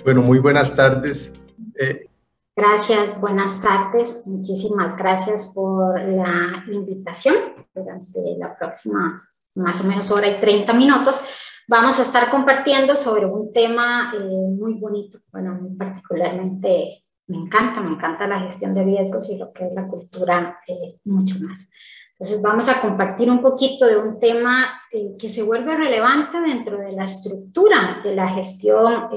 Bueno, muy buenas tardes. Gracias, buenas tardes. Muchísimas gracias por la invitación. Durante la próxima más o menos hora y 30 minutos vamos a estar compartiendo sobre un tema muy bonito. Bueno, a mí particularmente me encanta la gestión de riesgos y lo que es la cultura mucho más. Entonces vamos a compartir un poquito de un tema que se vuelve relevante dentro de la estructura de la gestión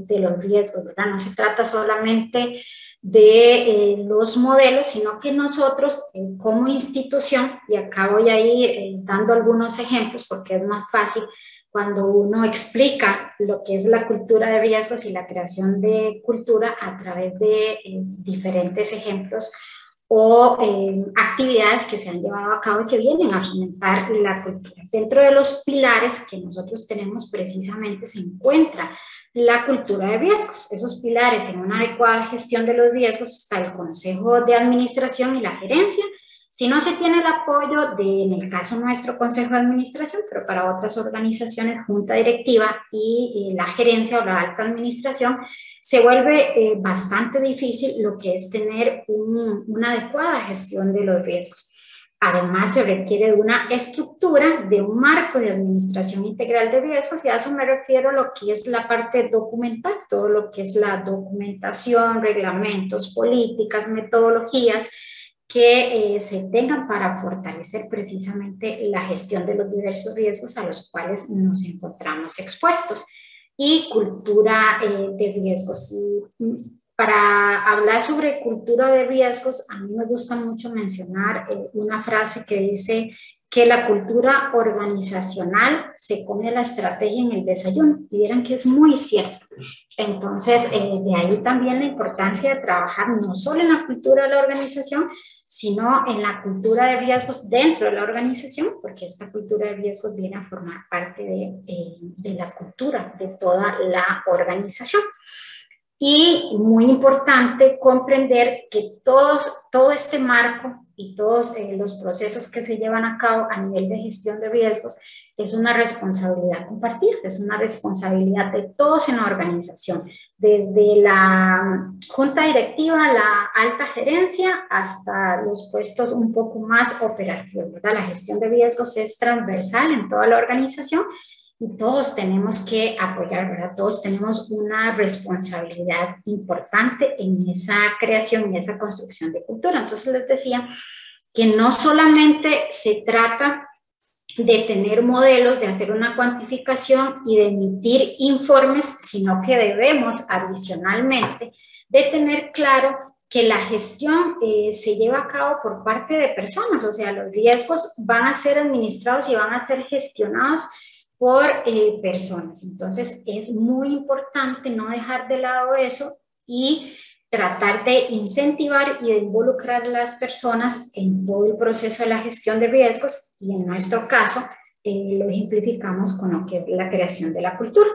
de los riesgos, ¿verdad? No se trata solamente de los modelos, sino que nosotros como institución, y acá voy a ir dando algunos ejemplos porque es más fácil cuando uno explica lo que es la cultura de riesgos y la creación de cultura a través de diferentes ejemplos o actividades que se han llevado a cabo y que vienen a fomentar la cultura. Dentro de los pilares que nosotros tenemos precisamente se encuentra la cultura de riesgos. Esos pilares en una adecuada gestión de los riesgos está el consejo de administración y la gerencia. Si no se tiene el apoyo de, en el caso nuestro, consejo de administración, pero para otras organizaciones, junta directiva y la gerencia o la alta administración, se vuelve bastante difícil lo que es tener una adecuada gestión de los riesgos. Además, se requiere de una estructura, de un marco de administración integral de riesgos, y a eso me refiero a lo que es la parte documental, todo lo que es la documentación, reglamentos, políticas, metodologías que se tengan para fortalecer precisamente la gestión de los diversos riesgos a los cuales nos encontramos expuestos. Y cultura de riesgos. Para hablar sobre cultura de riesgos, a mí me gusta mucho mencionar una frase que dice que la cultura organizacional se come la estrategia en el desayuno, y vieran que es muy cierto. Entonces, de ahí también la importancia de trabajar no solo en la cultura de la organización, sino en la cultura de riesgos dentro de la organización, porque esta cultura de riesgos viene a formar parte de la cultura de toda la organización. Y muy importante comprender que todo este marco y todos los procesos que se llevan a cabo a nivel de gestión de riesgos es una responsabilidad compartida, es una responsabilidad de todos en la organización, desde la junta directiva, la alta gerencia, hasta los puestos un poco más operativos, ¿verdad? La gestión de riesgos es transversal en toda la organización y todos tenemos que apoyar, ¿verdad? Todos tenemos una responsabilidad importante en esa creación y esa construcción de cultura. Entonces les decía que no solamente se trata de tener modelos, de hacer una cuantificación y de emitir informes, sino que debemos adicionalmente de tener claro que la gestión se lleva a cabo por parte de personas, o sea, los riesgos van a ser administrados y van a ser gestionados por personas. Entonces, es muy importante no dejar de lado eso y tratar de incentivar y de involucrar a las personas en todo el proceso de la gestión de riesgos, y en nuestro caso lo ejemplificamos con lo que es la creación de la cultura.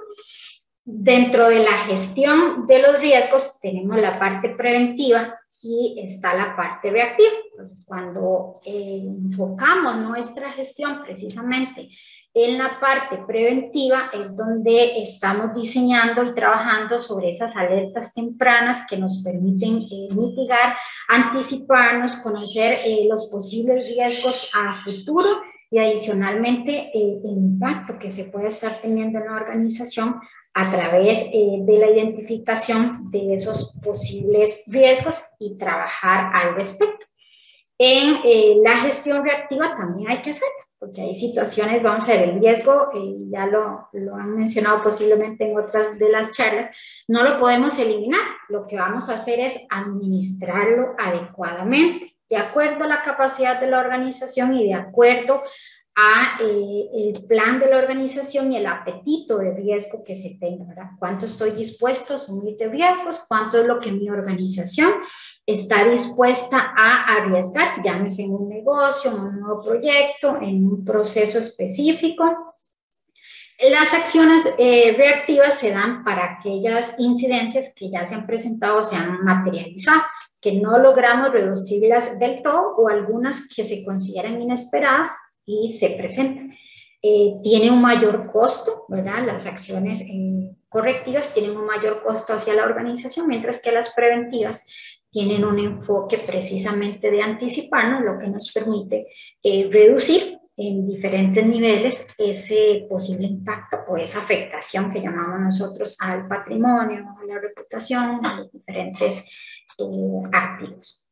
Dentro de la gestión de los riesgos tenemos la parte preventiva y está la parte reactiva. Entonces, cuando enfocamos nuestra gestión precisamente en la parte preventiva, es donde estamos diseñando y trabajando sobre esas alertas tempranas que nos permiten mitigar, anticiparnos, conocer los posibles riesgos a futuro y adicionalmente el impacto que se puede estar teniendo en la organización a través de la identificación de esos posibles riesgos y trabajar al respecto. En la gestión reactiva también hay que hacerlo, porque hay situaciones, vamos a ver, el riesgo, ya lo han mencionado posiblemente en otras de las charlas, no lo podemos eliminar, lo que vamos a hacer es administrarlo adecuadamente, de acuerdo a la capacidad de la organización y de acuerdo a el plan de la organización y el apetito de riesgo que se tenga, ¿verdad? ¿Cuánto estoy dispuesto a asumir de riesgos? ¿Cuánto es lo que mi organización está dispuesta a arriesgar? Llámese en un negocio, en un nuevo proyecto, en un proceso específico. Las acciones reactivas se dan para aquellas incidencias que ya se han presentado o se han materializado, que no logramos reducirlas del todo o algunas que se consideran inesperadas y se presentan. Tiene un mayor costo, ¿verdad? Las acciones correctivas tienen un mayor costo hacia la organización, mientras que las preventivas tienen un enfoque precisamente de anticiparnos, lo que nos permite reducir en diferentes niveles ese posible impacto o esa afectación que llamamos nosotros al patrimonio, a la reputación, a los diferentes activos.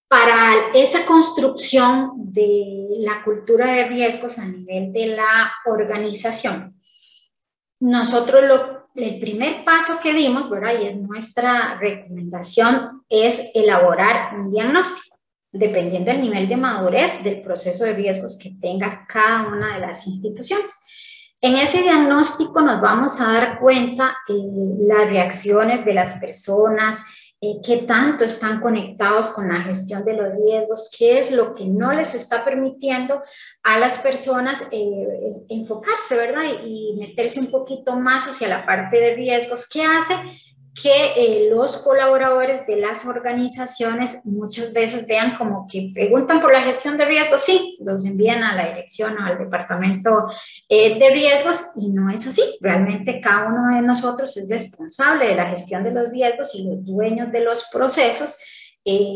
Para esa construcción de la cultura de riesgos a nivel de la organización, nosotros el primer paso que dimos, ¿verdad? Y es nuestra recomendación, es elaborar un diagnóstico, dependiendo del nivel de madurez del proceso de riesgos que tenga cada una de las instituciones. En ese diagnóstico nos vamos a dar cuenta las reacciones de las personas, qué tanto están conectados con la gestión de los riesgos, qué es lo que no les está permitiendo a las personas enfocarse, ¿verdad? Y meterse un poquito más hacia la parte de riesgos, que hace que los colaboradores de las organizaciones muchas veces vean como que preguntan por la gestión de riesgos, sí, los envían a la dirección o al departamento de riesgos, y no es así. Realmente cada uno de nosotros es responsable de la gestión de los riesgos, y los dueños de los procesos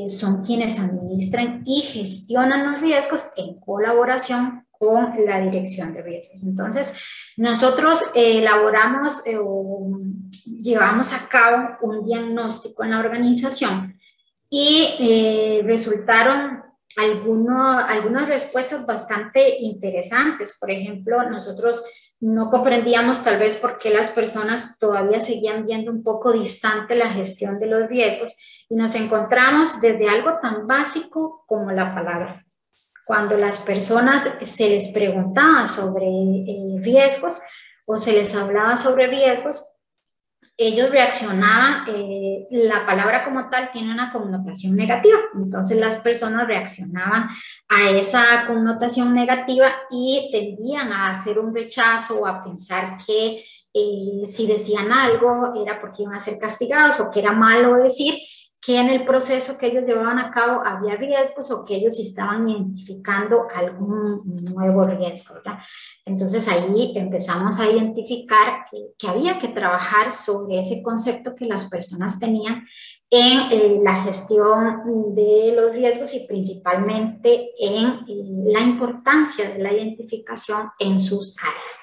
son quienes administran y gestionan los riesgos en colaboración con la dirección de riesgos. Entonces, nosotros elaboramos o llevamos a cabo un diagnóstico en la organización y resultaron algunas respuestas bastante interesantes. Por ejemplo, nosotros no comprendíamos tal vez por qué las personas todavía seguían viendo un poco distante la gestión de los riesgos, y nos encontramos desde algo tan básico como la palabra. Cuando las personas se les preguntaba sobre riesgos o se les hablaba sobre riesgos, ellos reaccionaban, la palabra como tal tiene una connotación negativa, entonces las personas reaccionaban a esa connotación negativa y tendían a hacer un rechazo o a pensar que si decían algo era porque iban a ser castigados o que era malo decir, que en el proceso que ellos llevaban a cabo había riesgos o que ellos estaban identificando algún nuevo riesgo, ¿verdad? Entonces ahí empezamos a identificar que había que trabajar sobre ese concepto que las personas tenían en la gestión de los riesgos y principalmente en la importancia de la identificación en sus áreas.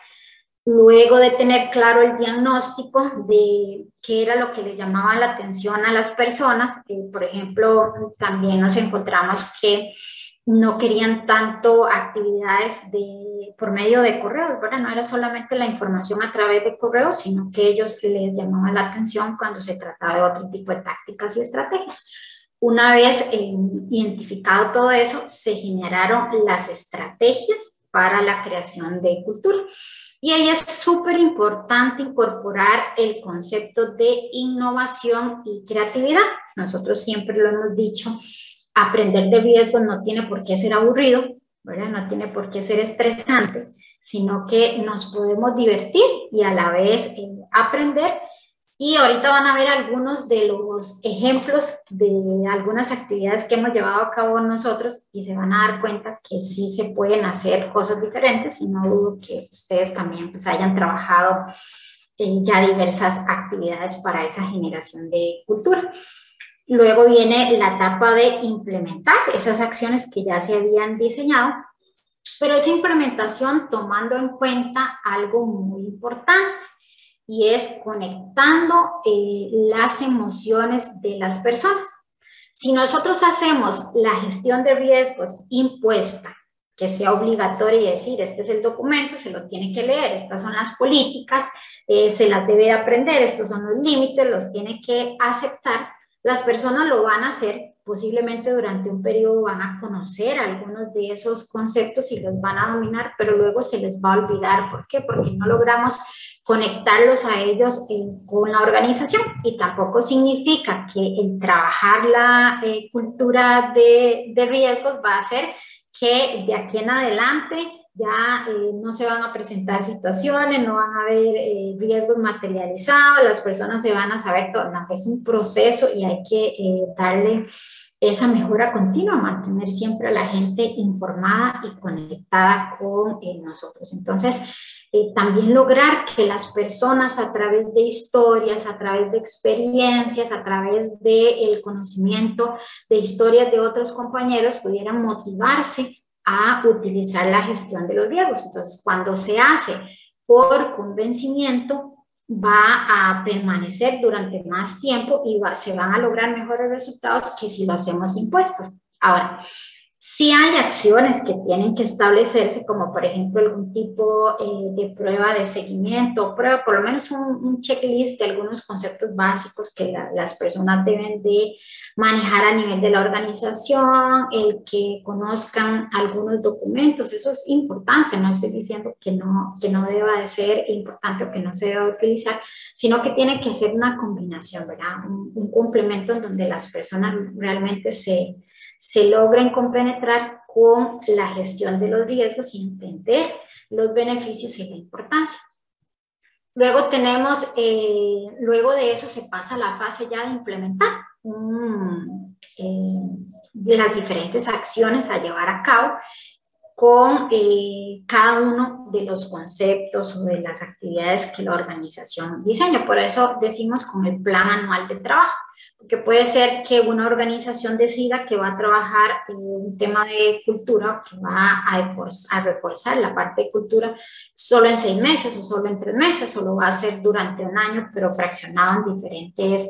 Luego de tener claro el diagnóstico de qué era lo que le llamaba la atención a las personas, por ejemplo, también nos encontramos que no querían tanto actividades por medio de correos, ¿verdad? No era solamente la información a través de correos, sino que ellos les llamaban la atención cuando se trataba de otro tipo de tácticas y estrategias. Una vez identificado todo eso, se generaron las estrategias para la creación de cultura. Y ahí es súper importante incorporar el concepto de innovación y creatividad. Nosotros siempre lo hemos dicho, aprender de riesgos no tiene por qué ser aburrido, ¿verdad? No tiene por qué ser estresante, sino que nos podemos divertir y a la vez aprender. Y ahorita van a ver algunos de los ejemplos de algunas actividades que hemos llevado a cabo nosotros y se van a dar cuenta que sí se pueden hacer cosas diferentes, y no dudo que ustedes también pues hayan trabajado ya diversas actividades para esa generación de cultura. Luego viene la etapa de implementar esas acciones que ya se habían diseñado, pero esa implementación tomando en cuenta algo muy importante, y es conectando las emociones de las personas. Si nosotros hacemos la gestión de riesgos impuesta, que sea obligatoria y decir, este es el documento, se lo tiene que leer, estas son las políticas, se las debe de aprender, estos son los límites, los tiene que aceptar, las personas lo van a hacer, posiblemente durante un periodo van a conocer algunos de esos conceptos y los van a dominar, pero luego se les va a olvidar. ¿Por qué? Porque no logramos conectarlos a ellos con la organización, y tampoco significa que el trabajar la cultura de riesgos va a hacer que de aquí en adelante ya no se van a presentar situaciones, no van a haber riesgos materializados, las personas se van a saber todo. No, es un proceso y hay que darle esa mejora continua, mantener siempre a la gente informada y conectada con nosotros. Entonces, También lograr que las personas a través de historias, a través de experiencias, a través del conocimiento de historias de otros compañeros pudieran motivarse a utilizar la gestión de los riesgos. Entonces, cuando se hace por convencimiento, va a permanecer durante más tiempo y se van a lograr mejores resultados que si lo hacemos impuestos. Ahora, sí hay acciones que tienen que establecerse, como por ejemplo algún tipo de prueba de seguimiento, prueba, por lo menos un checklist de algunos conceptos básicos que las personas deben de manejar a nivel de la organización, que conozcan algunos documentos. Eso es importante, no estoy diciendo que no deba de ser importante o que no se deba utilizar, sino que tiene que ser una combinación, ¿verdad? Un complemento en donde las personas realmente se logren compenetrar con la gestión de los riesgos y entender los beneficios y la importancia. Luego tenemos, luego de eso se pasa a la fase ya de implementar las diferentes acciones a llevar a cabo con cada uno de los conceptos o de las actividades que la organización diseña. Por eso decimos con el plan anual de trabajo, porque puede ser que una organización decida que va a trabajar en un tema de cultura, que va a reforzar la parte de cultura solo en 6 meses o solo en 3 meses, o lo va a hacer durante un año, pero fraccionado en diferentes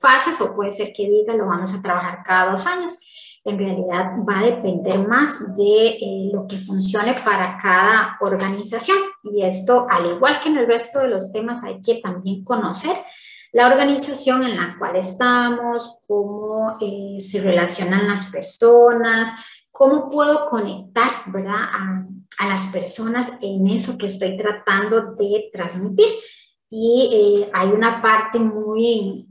fases, o puede ser que diga lo vamos a trabajar cada 2 años. En realidad va a depender más de lo que funcione para cada organización. Y esto, al igual que en el resto de los temas, hay que también conocer la organización en la cual estamos, cómo se relacionan las personas, cómo puedo conectar, ¿verdad?, a las personas en eso que estoy tratando de transmitir. Y hay una parte muy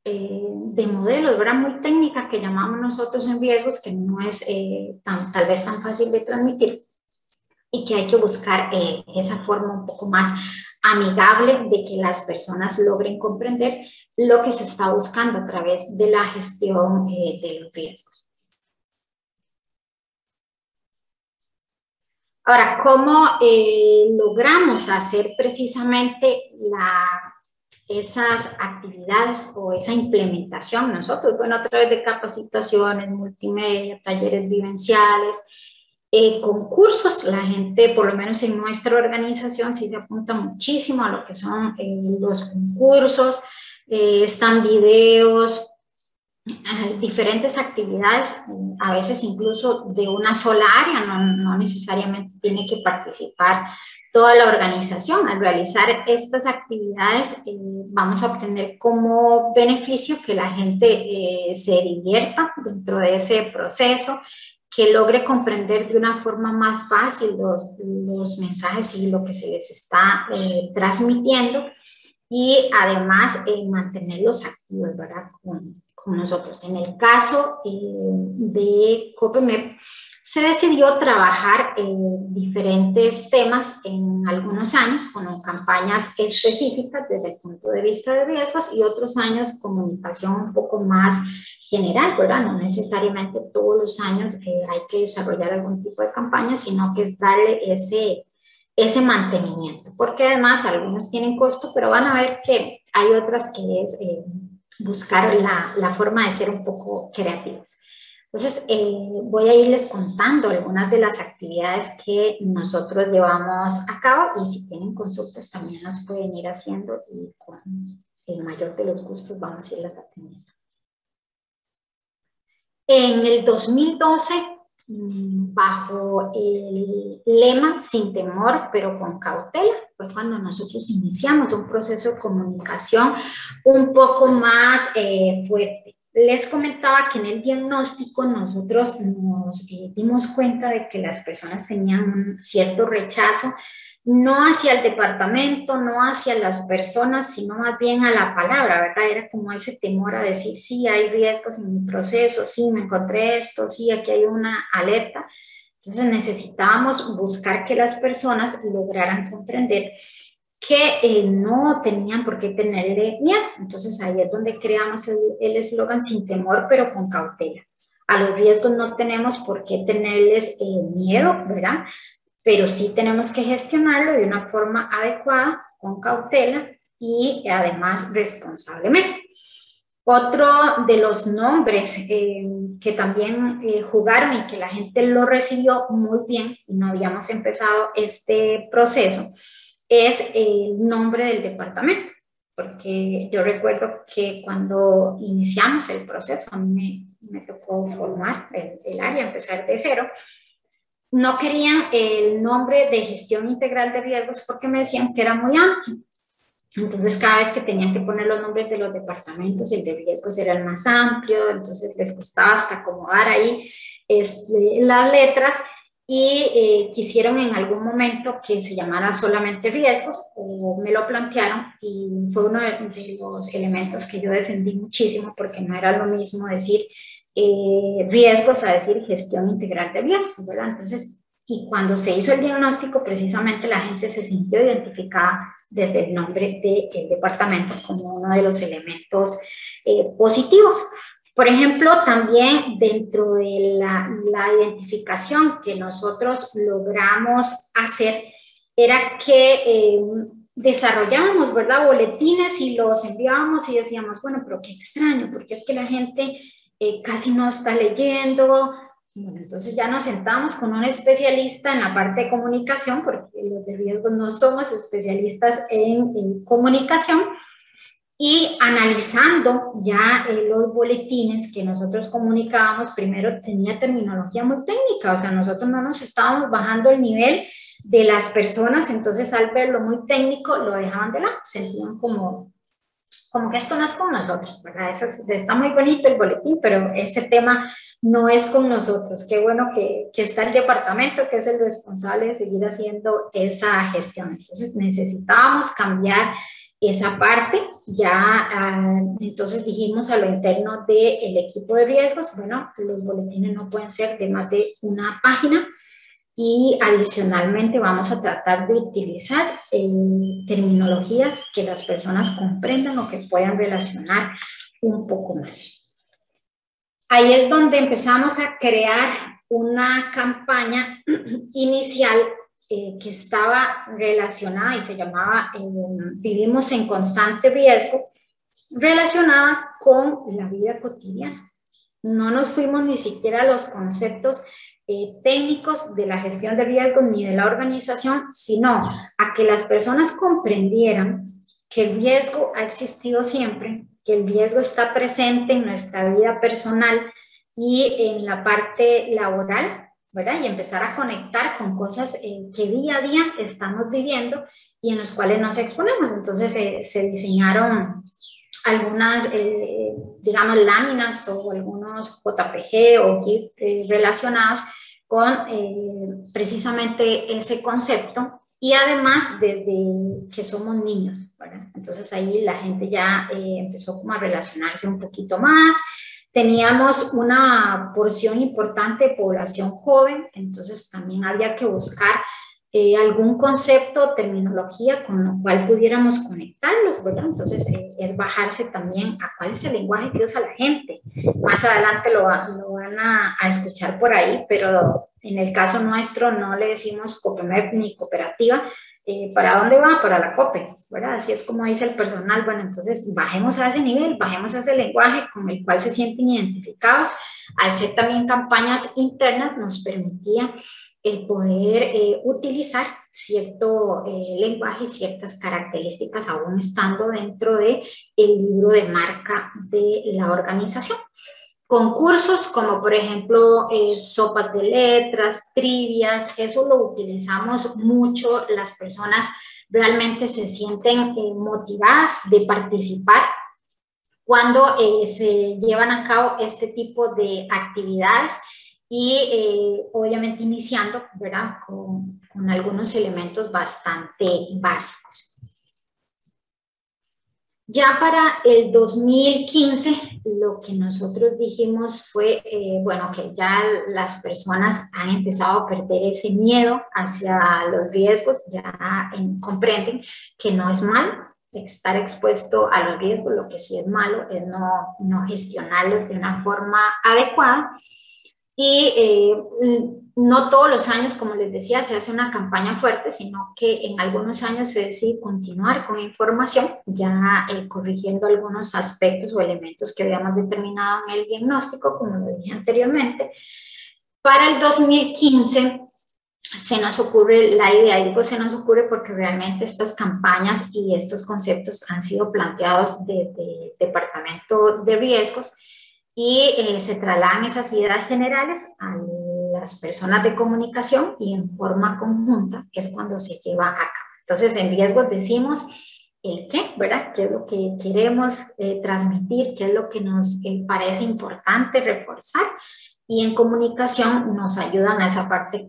de modelos, ¿verdad?, muy técnica que llamamos nosotros en riesgos, que no es tal vez tan fácil de transmitir y que hay que buscar esa forma un poco más amigable de que las personas logren comprender lo que se está buscando a través de la gestión de los riesgos. Ahora, ¿cómo logramos hacer precisamente esas actividades o esa implementación nosotros? Bueno, a través de capacitaciones, multimedia, talleres vivenciales, concursos. La gente, por lo menos en nuestra organización, sí se apunta muchísimo a lo que son los concursos, están videos, diferentes actividades, a veces incluso de una sola área, no necesariamente tiene que participar toda la organización. Al realizar estas actividades vamos a obtener como beneficio que la gente se divierta dentro de ese proceso, que logre comprender de una forma más fácil los mensajes y lo que se les está transmitiendo, y además mantenerlos activos, ¿verdad?, con nosotros. En el caso de Copemer, se decidió trabajar diferentes temas en algunos años con campañas específicas desde el punto de vista de riesgos, y otros años comunicación un poco más general, ¿verdad? No necesariamente todos los años hay que desarrollar algún tipo de campaña, sino que es darle ese mantenimiento, porque además algunos tienen costo, pero van a ver que hay otras que es buscar la forma de ser un poco creativos. Entonces, voy a irles contando algunas de las actividades que nosotros llevamos a cabo, y si tienen consultas también las pueden ir haciendo, y con el mayor de los gustos vamos a irlas atendiendo. En el 2012, bajo el lema "sin temor pero con cautela", fue cuando nosotros iniciamos un proceso de comunicación un poco más fuerte. Les comentaba que en el diagnóstico nosotros nos dimos cuenta de que las personas tenían un cierto rechazo, no hacia el departamento, no hacia las personas, sino más bien a la palabra, ¿verdad? Era como ese temor a decir, sí, hay riesgos en mi proceso, sí, me encontré esto, sí, aquí hay una alerta. Entonces necesitábamos buscar que las personas lograran comprender que no tenían por qué tenerle miedo. Entonces ahí es donde creamos el eslogan "sin temor pero con cautela". A los riesgos no tenemos por qué tenerles miedo, ¿verdad? pero sí tenemos que gestionarlo de una forma adecuada, con cautela y además responsablemente. Otro de los nombres que también jugaron y que la gente lo recibió muy bien, y no habíamos empezado este proceso, es el nombre del departamento, porque yo recuerdo que cuando iniciamos el proceso, a mí me tocó formar el área, empezar de cero, no querían el nombre de gestión integral de riesgos porque me decían que era muy amplio. Entonces, cada vez que tenían que poner los nombres de los departamentos, el de riesgos era el más amplio, entonces les costaba hasta acomodar ahí las letras y quisieron en algún momento que se llamara solamente riesgos, o me lo plantearon y fue uno de los elementos que yo defendí muchísimo porque no era lo mismo decir riesgos a decir gestión integral de riesgos, ¿verdad? Entonces, y cuando se hizo el diagnóstico, precisamente la gente se sintió identificada desde el nombre del departamento como uno de los elementos positivos. Por ejemplo, también dentro de la identificación que nosotros logramos hacer, era que desarrollábamos, ¿verdad?, boletines y los enviábamos y decíamos, bueno, pero qué extraño, porque es que la gente casi no está leyendo. Bueno, entonces ya nos sentamos con un especialista en la parte de comunicación, porque los de riesgos no somos especialistas en comunicación, y analizando ya los boletines que nosotros comunicábamos, primero tenía terminología muy técnica, o sea, nosotros no nos estábamos bajando el nivel de las personas, entonces al verlo muy técnico lo dejaban de lado, sentían como que esto no es con nosotros, ¿verdad? Está muy bonito el boletín, pero ese tema no es con nosotros. Qué bueno que está el departamento, que es el responsable de seguir haciendo esa gestión. Entonces necesitábamos cambiar esa parte. Ya entonces dijimos a lo interno del equipo de riesgos, bueno, los boletines no pueden ser de más de una página, y adicionalmente vamos a tratar de utilizar terminología que las personas comprendan o que puedan relacionar un poco más. Ahí es donde empezamos a crear una campaña inicial que estaba relacionada y se llamaba Vivimos en constante riesgo, relacionada con la vida cotidiana. No nos fuimos ni siquiera a los conceptos técnicos de la gestión de riesgos ni de la organización, sino a que las personas comprendieran que el riesgo ha existido siempre, que el riesgo está presente en nuestra vida personal y en la parte laboral, ¿verdad? Y empezar a conectar con cosas que día a día estamos viviendo y en los cuales nos exponemos. Entonces se diseñaron algunas, digamos, láminas o algunos JPG o GIF relacionados con precisamente ese concepto, y además desde que somos niños, ¿verdad? Entonces ahí la gente ya empezó como a relacionarse un poquito más. Teníamos una porción importante de población joven, entonces también había que buscar algún concepto, terminología con lo cual pudiéramos conectarlos, ¿verdad? Entonces es bajarse también a cuál es el lenguaje que usa la gente. Más adelante lo van a escuchar por ahí, pero en el caso nuestro no le decimos COPEMEP ni cooperativa. ¿Para dónde va? Para la COPE, ¿verdad? Así es como dice el personal. Bueno, entonces bajemos a ese nivel, bajemos a ese lenguaje con el cual se sienten identificados. Al ser también campañas internas nos permitía el poder utilizar cierto lenguaje y ciertas características aún estando dentro del libro de marca de la organización. Concursos como por ejemplo sopas de letras, trivias, eso lo utilizamos mucho, las personas realmente se sienten motivadas de participar cuando se llevan a cabo este tipo de actividades. Y obviamente iniciando, ¿verdad?, con algunos elementos bastante básicos. Ya para el 2015, lo que nosotros dijimos fue, bueno, que ya las personas han empezado a perder ese miedo hacia los riesgos, ya comprenden que no es malo estar expuesto a los riesgos, lo que sí es malo es no gestionarlos de una forma adecuada. Y no todos los años, como les decía, se hace una campaña fuerte, sino que en algunos años se decide continuar con información, ya corrigiendo algunos aspectos o elementos que habíamos determinado en el diagnóstico, como lo dije anteriormente. Para el 2015 se nos ocurre la idea, y digo se nos ocurre porque realmente estas campañas y estos conceptos han sido planteados desde el Departamento de Riesgos, y se trasladan esas ideas generales a las personas de comunicación y en forma conjunta es cuando se lleva a cabo. Entonces, en riesgos decimos el qué, ¿verdad? ¿Qué es lo que queremos transmitir? ¿Qué es lo que nos parece importante reforzar? Y en comunicación nos ayudan a esa parte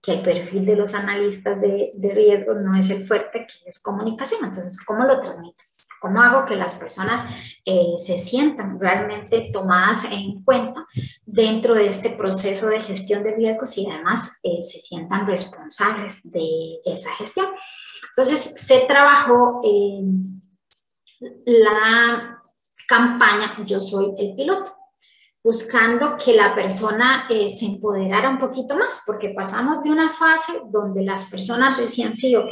que el perfil de los analistas de riesgos no es el fuerte, que es comunicación. Entonces, ¿cómo lo transmites? ¿Cómo hago que las personas se sientan realmente tomadas en cuenta dentro de este proceso de gestión de riesgos y además se sientan responsables de esa gestión? Entonces, se trabajó la campaña Yo Soy el Piloto, buscando que la persona se empoderara un poquito más, porque pasamos de una fase donde las personas decían, sí, ok,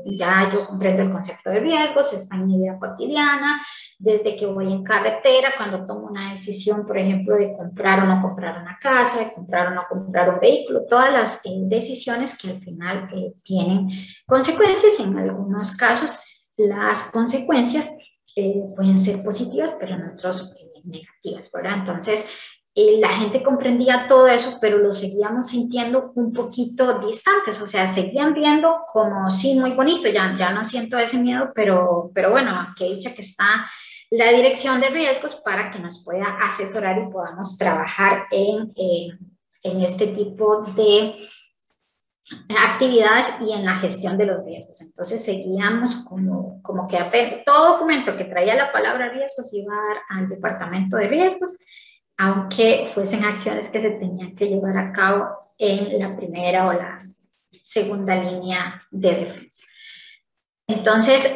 ya yo comprendo el concepto de riesgos, está en mi vida cotidiana, desde que voy en carretera, cuando tomo una decisión, por ejemplo, de comprar o no comprar una casa, de comprar o no comprar un vehículo, todas las decisiones que al final tienen consecuencias, en algunos casos las consecuencias pueden ser positivas, pero en otros negativas, ¿verdad? Entonces, la gente comprendía todo eso, pero lo seguíamos sintiendo un poquito distantes, o sea, seguían viendo como, sí, muy bonito, ya no siento ese miedo, pero bueno, qué dicha que está la dirección de riesgos para que nos pueda asesorar y podamos trabajar en este tipo de actividades y en la gestión de los riesgos. Entonces seguíamos como que todo documento que traía la palabra riesgos iba a dar al departamento de riesgos, aunque fuesen acciones que se tenían que llevar a cabo en la primera o la segunda línea de defensa. Entonces,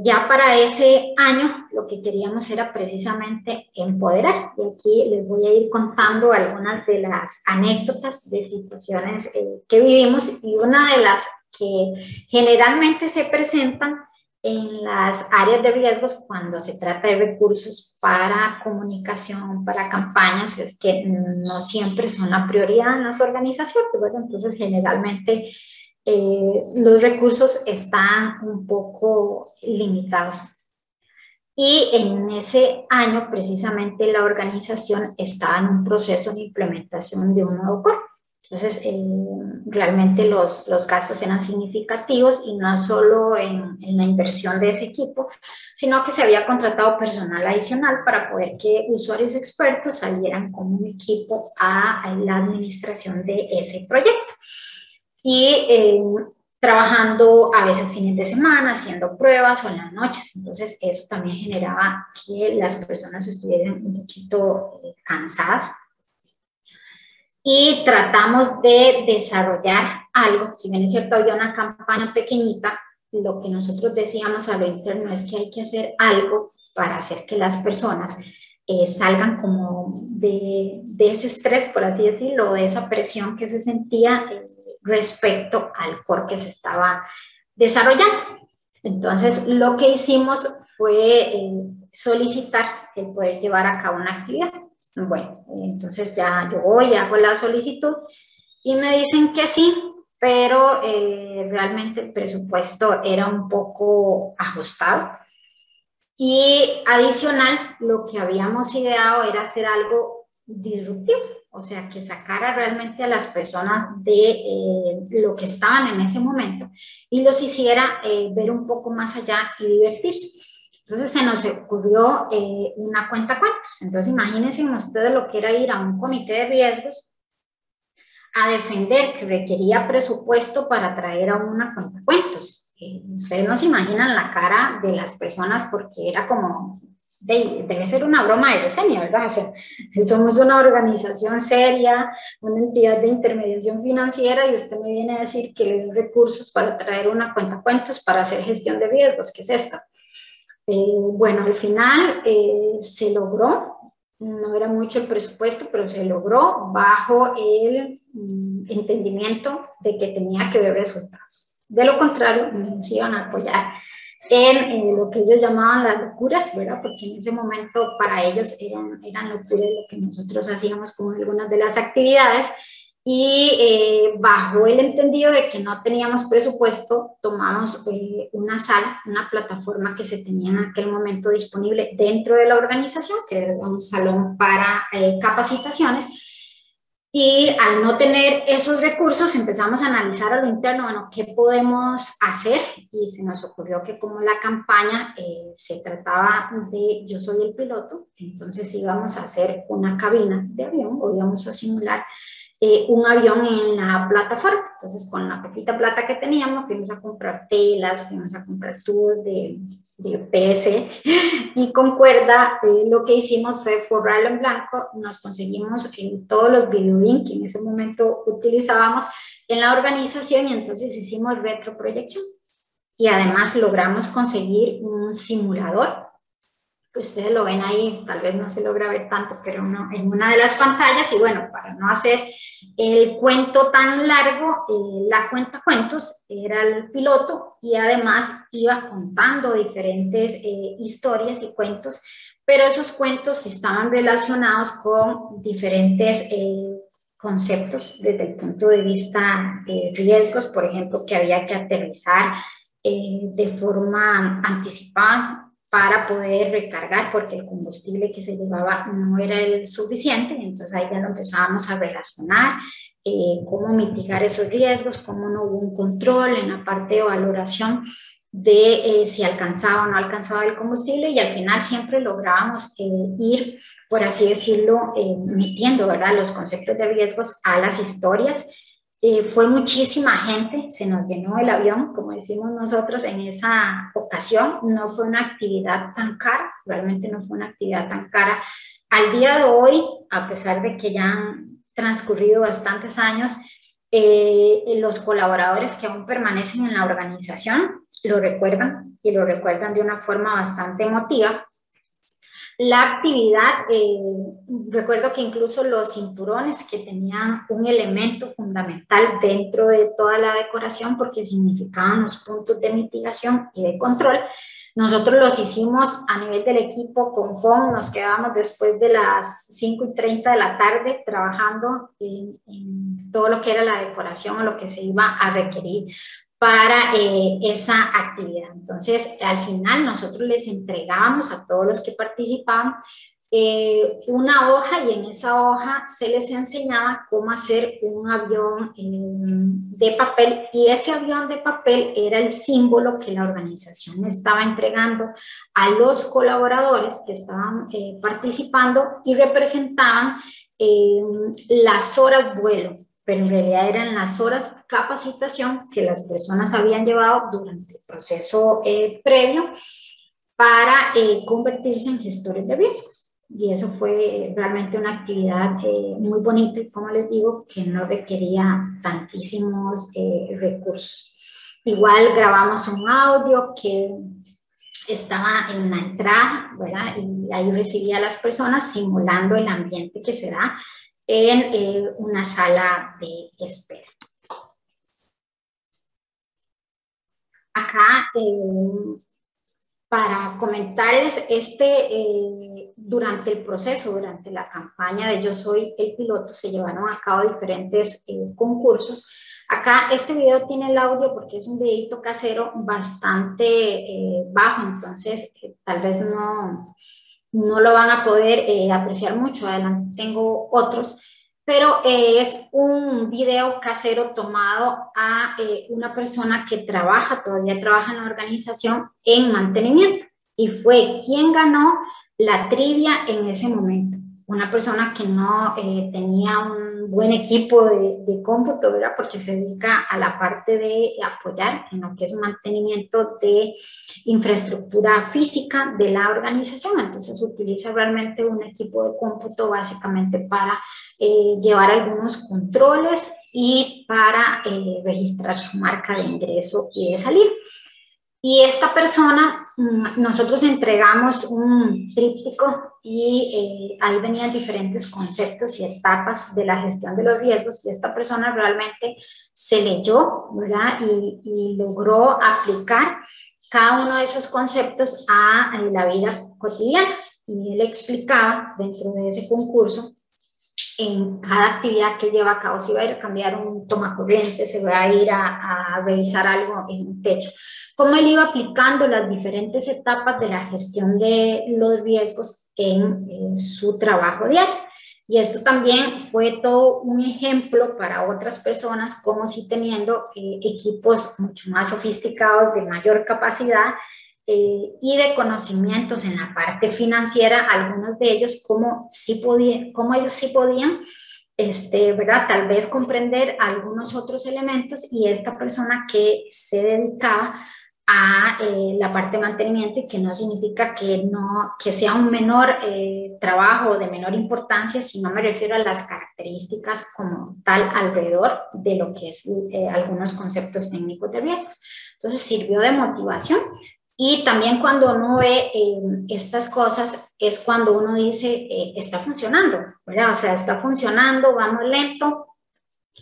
ya para ese año lo que queríamos era precisamente empoderar. Y aquí les voy a ir contando algunas de las anécdotas de situaciones que vivimos, y una de las que generalmente se presentan en las áreas de riesgos cuando se trata de recursos para comunicación, para campañas, es que no siempre son la prioridad en las organizaciones, ¿verdad? Entonces, generalmente los recursos están un poco limitados. Y en ese año, precisamente, la organización estaba en un proceso de implementación de un nuevo core. Entonces, realmente los gastos eran significativos, y no solo en la inversión de ese equipo, sino que se había contratado personal adicional para poder que usuarios expertos salieran como un equipo a la administración de ese proyecto. Y trabajando a veces fines de semana, haciendo pruebas o en las noches. Entonces eso también generaba que las personas estuvieran un poquito cansadas. Y tratamos de desarrollar algo, si bien es cierto había una campaña pequeñita, lo que nosotros decíamos a lo interno es que hay que hacer algo para hacer que las personas salgan como de ese estrés, por así decirlo, de esa presión que se sentía respecto al core que se estaba desarrollando. Entonces, lo que hicimos fue solicitar el poder llevar a cabo una actividad. Bueno, entonces ya yo voy, hago la solicitud y me dicen que sí, pero realmente el presupuesto era un poco ajustado. Y adicional, lo que habíamos ideado era hacer algo disruptivo, o sea, que sacara realmente a las personas de lo que estaban en ese momento y los hiciera ver un poco más allá y divertirse. Entonces se nos ocurrió una cuentacuentos. Entonces imagínense ustedes lo que era ir a un comité de riesgos a defender que requería presupuesto para traer a una cuentacuentos. Ustedes no se imaginan la cara de las personas, porque era como, debe ser una broma de Yesenia, ¿verdad? O sea, somos una organización seria, una entidad de intermediación financiera, y usted me viene a decir que le den recursos para traer una cuentacuentos para hacer gestión de riesgos. ¿Qué es esto? Bueno, al final se logró. no era mucho el presupuesto, pero se logró bajo el entendimiento de que tenía que ver resultados. De lo contrario, nos iban a apoyar en lo que ellos llamaban las locuras, ¿verdad? Porque en ese momento para ellos eran locuras lo que nosotros hacíamos con algunas de las actividades. Y bajo el entendido de que no teníamos presupuesto, tomamos una sala, una plataforma que se tenía en aquel momento disponible dentro de la organización, que era un salón para capacitaciones. Y al no tener esos recursos, empezamos a analizar a lo interno, bueno, ¿qué podemos hacer? Y se nos ocurrió que como la campaña se trataba de yo soy el piloto, entonces íbamos a hacer una cabina de avión o íbamos a simular un avión en la plataforma. Entonces, con la poquita plata que teníamos, fuimos a comprar telas, fuimos a comprar tubos de PS y con cuerda, lo que hicimos fue forrarlo en blanco. Nos conseguimos todos los videolink que en ese momento utilizábamos en la organización y entonces hicimos retroproyección. Y además logramos conseguir un simulador. Ustedes lo ven ahí, tal vez no se logra ver tanto, pero no, en una de las pantallas. Y bueno, para no hacer el cuento tan largo, la cuentacuentos era el piloto y además iba contando diferentes historias y cuentos, pero esos cuentos estaban relacionados con diferentes conceptos desde el punto de vista de riesgos, por ejemplo, que había que aterrizar de forma anticipada para poder recargar, porque el combustible que se llevaba no era el suficiente. Entonces ahí ya lo empezábamos a relacionar, cómo mitigar esos riesgos, cómo no hubo un control en la parte de valoración de si alcanzaba o no alcanzaba el combustible, y al final siempre lográbamos ir, por así decirlo, metiendo, ¿verdad?, los conceptos de riesgos a las historias. Fue muchísima gente, se nos llenó el avión, como decimos nosotros en esa ocasión. No fue una actividad tan cara, realmente no fue una actividad tan cara. Al día de hoy, a pesar de que ya han transcurrido bastantes años, los colaboradores que aún permanecen en la organización lo recuerdan, y lo recuerdan de una forma bastante emotiva. La actividad, recuerdo que incluso los cinturones, que tenían un elemento fundamental dentro de toda la decoración porque significaban los puntos de mitigación y de control, nosotros los hicimos a nivel del equipo con FON. Nos quedábamos después de las 5:30 de la tarde trabajando en todo lo que era la decoración o lo que se iba a requerir para esa actividad. Entonces, al final nosotros les entregábamos a todos los que participaban una hoja, y en esa hoja se les enseñaba cómo hacer un avión de papel, y ese avión de papel era el símbolo que la organización estaba entregando a los colaboradores que estaban participando, y representaban las horas vuelo, pero en realidad eran las horas de capacitación que las personas habían llevado durante el proceso previo para convertirse en gestores de riesgos. Y eso fue realmente una actividad muy bonita, y como les digo, que no requería tantísimos recursos. Igual grabamos un audio que estaba en la entrada, ¿verdad? Y ahí recibía a las personas simulando el ambiente que se da en una sala de espera. Acá, para comentarles, durante el proceso, durante la campaña de Yo Soy el Piloto, se llevaron a cabo diferentes concursos. Acá este video tiene el audio porque es un videito casero bastante bajo, entonces tal vez no lo van a poder apreciar mucho. Adelante tengo otros, pero es un video casero tomado a una persona que todavía trabaja en la organización en mantenimiento, y fue quien ganó la trivia en ese momento. Una persona que no tenía un buen equipo de cómputo, ¿verdad?, porque se dedica a la parte de apoyar en lo que es mantenimiento de infraestructura física de la organización. Entonces utiliza realmente un equipo de cómputo básicamente para llevar algunos controles y para registrar su marca de ingreso y de salida. Y esta persona, nosotros entregamos un tríptico y ahí venían diferentes conceptos y etapas de la gestión de los riesgos, y esta persona realmente se leyó, ¿verdad? Y logró aplicar cada uno de esos conceptos a la vida cotidiana. Y él explicaba dentro de ese concurso en cada actividad que lleva a cabo, si va a ir a cambiar un tomacorriente, se va a ir a revisar algo en un techo, cómo él iba aplicando las diferentes etapas de la gestión de los riesgos en su trabajo diario. Y esto también fue todo un ejemplo para otras personas, como si teniendo equipos mucho más sofisticados, de mayor capacidad, y de conocimientos en la parte financiera, algunos de ellos como ellos sí podían, ¿verdad? Tal vez comprender algunos otros elementos, y esta persona que se dedicaba a la parte de mantenimiento, y que no significa que sea un menor trabajo de menor importancia, sino me refiero a las características como tal alrededor de lo que es algunos conceptos técnicos de riesgos. Entonces sirvió de motivación. Y también cuando uno ve estas cosas es cuando uno dice, está funcionando, ¿verdad? O sea, está funcionando, vamos lento,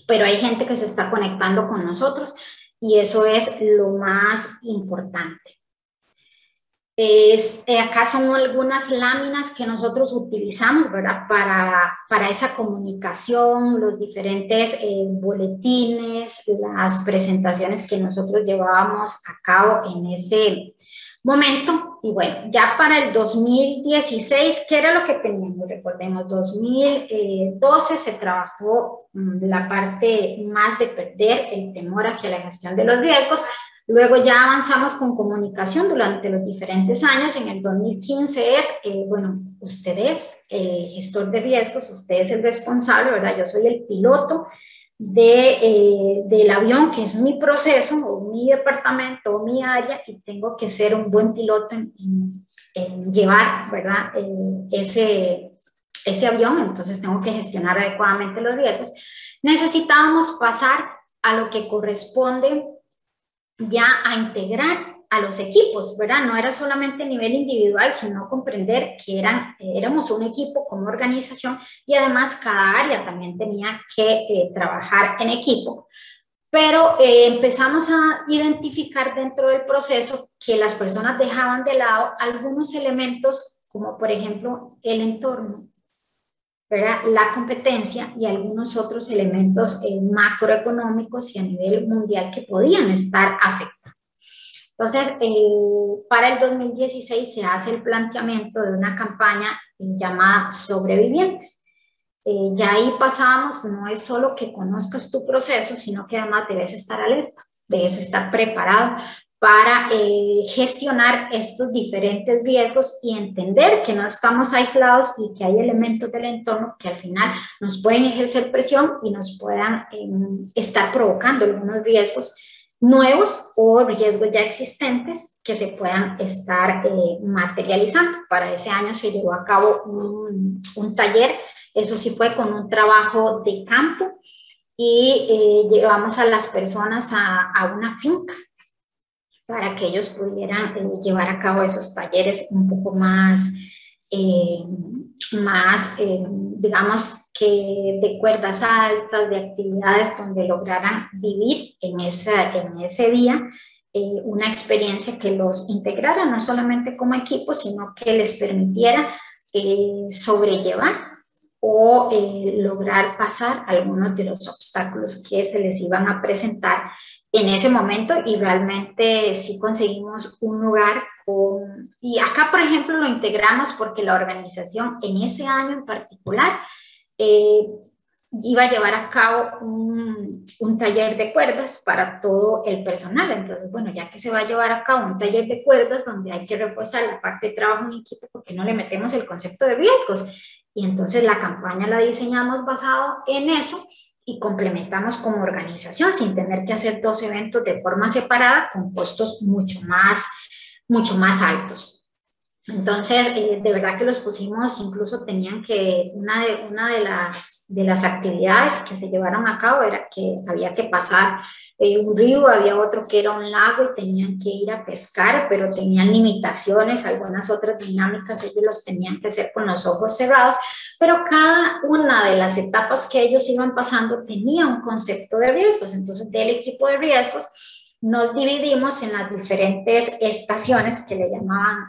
pero hay gente que se está conectando con nosotros, y eso es lo más importante. Acá son algunas láminas que nosotros utilizamos, ¿verdad? Para esa comunicación, los diferentes boletines, las presentaciones que nosotros llevábamos a cabo en ese momento. Y bueno, ya para el 2016, ¿qué era lo que teníamos? Recordemos, 2012 se trabajó la parte más de perder el temor hacia la gestión de los riesgos. Luego ya avanzamos con comunicación durante los diferentes años. En el 2015 es, bueno, usted es gestor de riesgos, usted es el responsable, ¿verdad? Yo soy el piloto del avión, que es mi proceso, o mi departamento, o mi área, y tengo que ser un buen piloto en llevar, ¿verdad? Ese avión, entonces tengo que gestionar adecuadamente los riesgos. Necesitábamos pasar a lo que corresponde ya a integrar a los equipos, ¿verdad? No era solamente a nivel individual, sino comprender que éramos un equipo como organización, y además cada área también tenía que trabajar en equipo. Pero empezamos a identificar dentro del proceso que las personas dejaban de lado algunos elementos, como por ejemplo el entorno, ¿verdad? La competencia y algunos otros elementos macroeconómicos y a nivel mundial que podían estar afectados. Entonces, para el 2016 se hace el planteamiento de una campaña llamada Sobrevivientes. Ya ahí pasamos, no es solo que conozcas tu proceso, sino que además debes estar alerta, debes estar preparado para gestionar estos diferentes riesgos y entender que no estamos aislados y que hay elementos del entorno que al final nos pueden ejercer presión y nos puedan estar provocando algunos riesgos nuevos o riesgos ya existentes que se puedan estar materializando. Para ese año se llevó a cabo un taller, eso sí fue con un trabajo de campo, y llevamos a las personas a una finca para que ellos pudieran llevar a cabo esos talleres un poco más, digamos que de cuerdas altas, de actividades donde lograran vivir en ese día una experiencia que los integrara, no solamente como equipo, sino que les permitiera sobrellevar o lograr pasar algunos de los obstáculos que se les iban a presentar en ese momento. Y realmente sí conseguimos un lugar y acá por ejemplo lo integramos porque la organización en ese año en particular iba a llevar a cabo un taller de cuerdas para todo el personal. Entonces, bueno, ya que se va a llevar a cabo un taller de cuerdas donde hay que reforzar la parte de trabajo en equipo, ¿por qué no le metemos el concepto de riesgos? Y entonces la campaña la diseñamos basado en eso, y complementamos como organización sin tener que hacer dos eventos de forma separada con costos mucho más altos. Entonces, de verdad que los pusimos, incluso tenían que, una de las actividades que se llevaron a cabo era que había que pasar un río, había otro que era un lago y tenían que ir a pescar, pero tenían limitaciones, algunas otras dinámicas ellos los tenían que hacer con los ojos cerrados, pero cada una de las etapas que ellos iban pasando tenía un concepto de riesgos. Entonces, del equipo de riesgos nos dividimos en las diferentes estaciones que le llamaban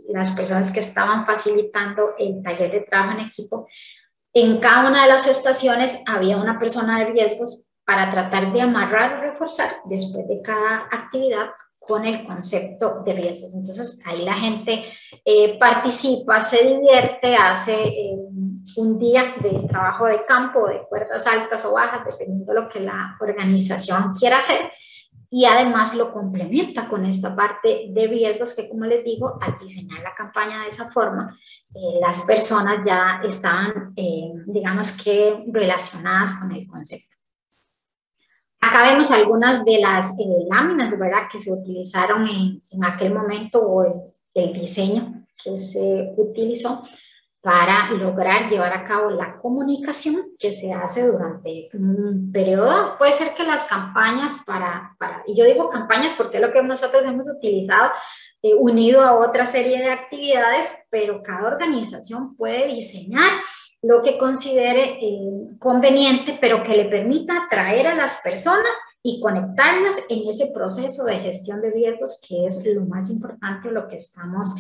las personas que estaban facilitando el taller de trabajo en equipo. En cada una de las estaciones había una persona de riesgos para tratar de amarrar o reforzar después de cada actividad con el concepto de riesgos. Entonces ahí la gente participa, se divierte, hace un día de trabajo de campo, de cuerdas altas o bajas, dependiendo de lo que la organización quiera hacer. Y además lo complementa con esta parte de riesgos que, como les digo, al diseñar la campaña de esa forma, las personas ya estaban, digamos que, relacionadas con el concepto. Acá vemos algunas de las láminas, ¿verdad?, que se utilizaron en aquel momento, o el diseño que se utilizó para lograr llevar a cabo la comunicación que se hace durante un periodo. Puede ser que las campañas y yo digo campañas porque es lo que nosotros hemos utilizado, unido a otra serie de actividades, pero cada organización puede diseñar lo que considere conveniente, pero que le permita atraer a las personas y conectarlas en ese proceso de gestión de riesgos, que es lo más importante, lo que estamos